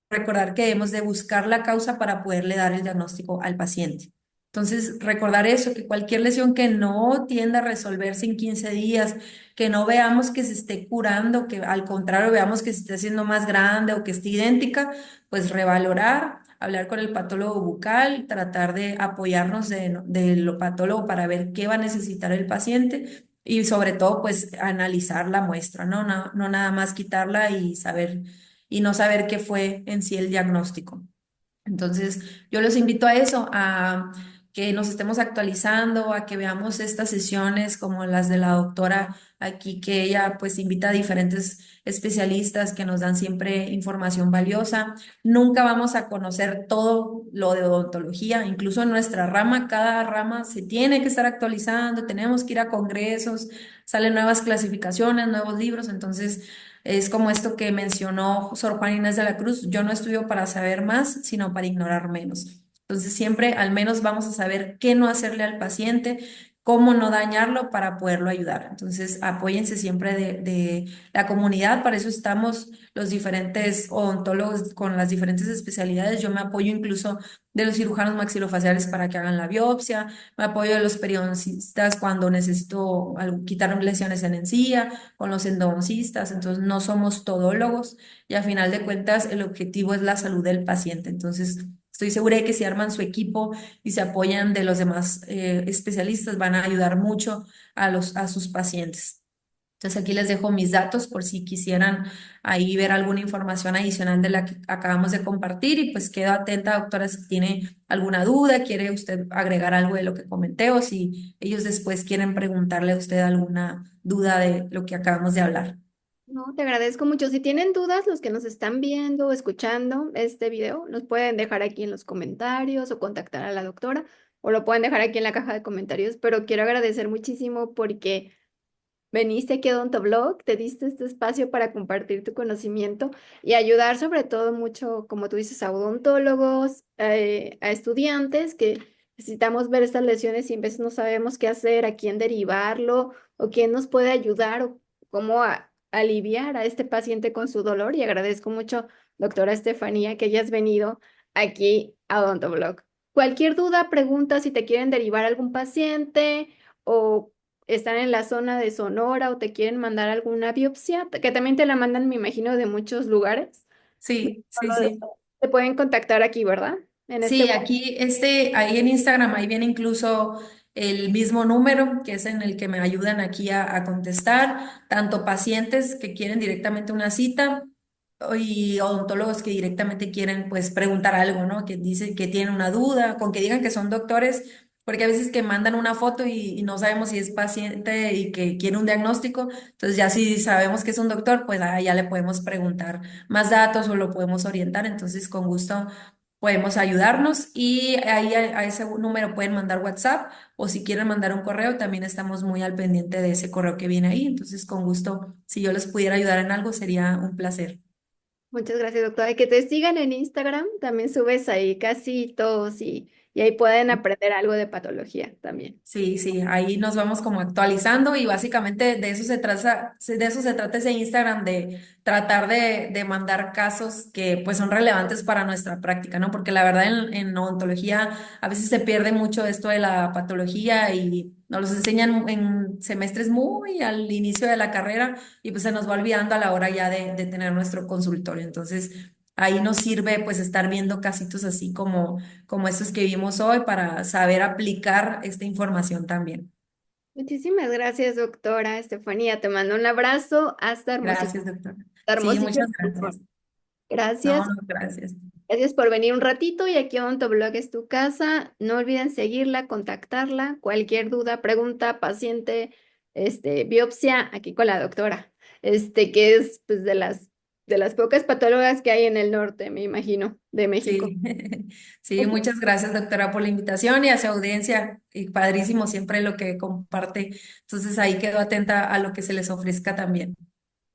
B: recordar que debemos de buscar la causa para poderle dar el diagnóstico al paciente. Entonces, recordar eso, que cualquier lesión que no tienda a resolverse en 15 días, que no veamos que se esté curando, que al contrario veamos que se esté haciendo más grande o que esté idéntica, pues revalorar, hablar con el patólogo bucal, tratar de apoyarnos de lo patólogo para ver qué va a necesitar el paciente y sobre todo, pues analizar la muestra, ¿no? No, no nada más quitarla y no saber qué fue en sí el diagnóstico. Entonces, yo los invito a eso, a que nos estemos actualizando, a que veamos estas sesiones como las de la doctora aquí, que ella pues invita a diferentes especialistas que nos dan siempre información valiosa. Nunca vamos a conocer todo lo de odontología, incluso en nuestra rama, cada rama se tiene que estar actualizando, tenemos que ir a congresos, salen nuevas clasificaciones, nuevos libros, entonces es como esto que mencionó Sor Juana Inés de la Cruz, yo no estudio para saber más, sino para ignorar menos. Entonces siempre al menos vamos a saber qué no hacerle al paciente, cómo no dañarlo para poderlo ayudar. Entonces apóyense siempre de la comunidad, para eso estamos los diferentes odontólogos con las diferentes especialidades. Yo me apoyo incluso de los cirujanos maxilofaciales para que hagan la biopsia, me apoyo de los periodoncistas cuando necesito quitar lesiones en encía, con los endodoncistas, entonces no somos todólogos y a final de cuentas el objetivo es la salud del paciente. Entonces, estoy segura de que si arman su equipo y se apoyan de los demás especialistas, van a ayudar mucho a sus pacientes. Entonces aquí les dejo mis datos por si quisieran ahí ver alguna información adicional de la que acabamos de compartir y pues quedo atenta, doctora, si tiene alguna duda, quiere usted agregar algo de lo que comenté o si ellos después quieren preguntarle a usted alguna duda de lo que acabamos de hablar.
A: No, te agradezco mucho. Si tienen dudas, los que nos están viendo o escuchando este video, nos pueden dejar aquí en los comentarios o contactar a la doctora o lo pueden dejar aquí en la caja de comentarios, pero quiero agradecer muchísimo porque veniste aquí a Odontoblog, te diste este espacio para compartir tu conocimiento y ayudar sobre todo mucho, como tú dices, a odontólogos, a estudiantes que necesitamos ver estas lesiones y a veces no sabemos qué hacer, a quién derivarlo o quién nos puede ayudar o cómo aliviar a este paciente con su dolor. Y agradezco mucho, doctora Estefanía, que hayas venido aquí a Odontoblog. Cualquier duda, pregunta si te quieren derivar a algún paciente o están en la zona de Sonora o te quieren mandar alguna biopsia, que también te la mandan, me imagino, de muchos lugares.
B: Sí, sí,
A: Solo
B: sí.
A: te pueden contactar aquí, ¿verdad? En este
B: Sí, aquí, ahí en Instagram, ahí viene incluso el mismo número, que es en el que me ayudan aquí a contestar, tanto pacientes que quieren directamente una cita y odontólogos que directamente quieren pues preguntar algo, ¿no? Que dicen que tienen una duda, con que digan que son doctores, porque a veces que mandan una foto y no sabemos si es paciente y que quiere un diagnóstico, entonces ya si sabemos que es un doctor, pues ya le podemos preguntar más datos o lo podemos orientar, entonces con gusto podemos ayudarnos y ahí a ese número pueden mandar WhatsApp o si quieren mandar un correo, también estamos muy al pendiente de ese correo que viene ahí. Entonces, con gusto, si yo les pudiera ayudar en algo, sería un placer.
A: Muchas gracias, doctora. Y que te sigan en Instagram, también subes ahí casi todos y ahí pueden aprender algo de patología también.
B: Sí, sí, ahí nos vamos como actualizando y básicamente de eso se trata ese Instagram, de tratar de mandar casos que pues son relevantes para nuestra práctica, ¿no? Porque la verdad en odontología a veces se pierde mucho esto de la patología y nos los enseñan en semestres muy al inicio de la carrera y pues se nos va olvidando a la hora ya de tener nuestro consultorio. Entonces ahí nos sirve pues estar viendo casitos así como estos que vimos hoy para saber aplicar esta información también.
A: Muchísimas gracias, doctora Estefanía. Te mando un abrazo hasta Hermosillo.
B: Gracias, doctora.
A: Hasta
B: Sí,
A: Hermosillo.
B: muchas gracias. No,
A: Gracias.
B: no, gracias.
A: Gracias por venir un ratito y aquí Odontoblog es tu casa. No olviden seguirla, contactarla. Cualquier duda, pregunta, paciente, biopsia, aquí con la doctora. Que es pues de las pocas patólogas que hay en el norte, me imagino, de México.
B: Sí, sí, muchas gracias, doctora, por la invitación y a su audiencia. Y padrísimo siempre lo que comparte. Entonces ahí quedo atenta a lo que se les ofrezca también.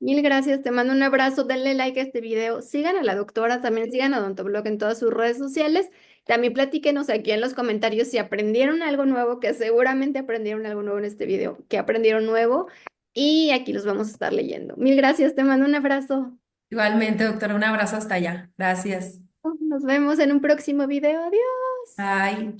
A: Mil gracias, te mando un abrazo, denle like a este video, sigan a la doctora, también sigan a Odontoblog en todas sus redes sociales, también platíquenos aquí en los comentarios si aprendieron algo nuevo, que seguramente aprendieron algo nuevo en este video, que aprendieron nuevo y aquí los vamos a estar leyendo. Mil gracias, te mando un abrazo.
B: Igualmente, doctora, un abrazo hasta allá. Gracias.
A: Nos vemos en un próximo video, adiós.
B: Bye.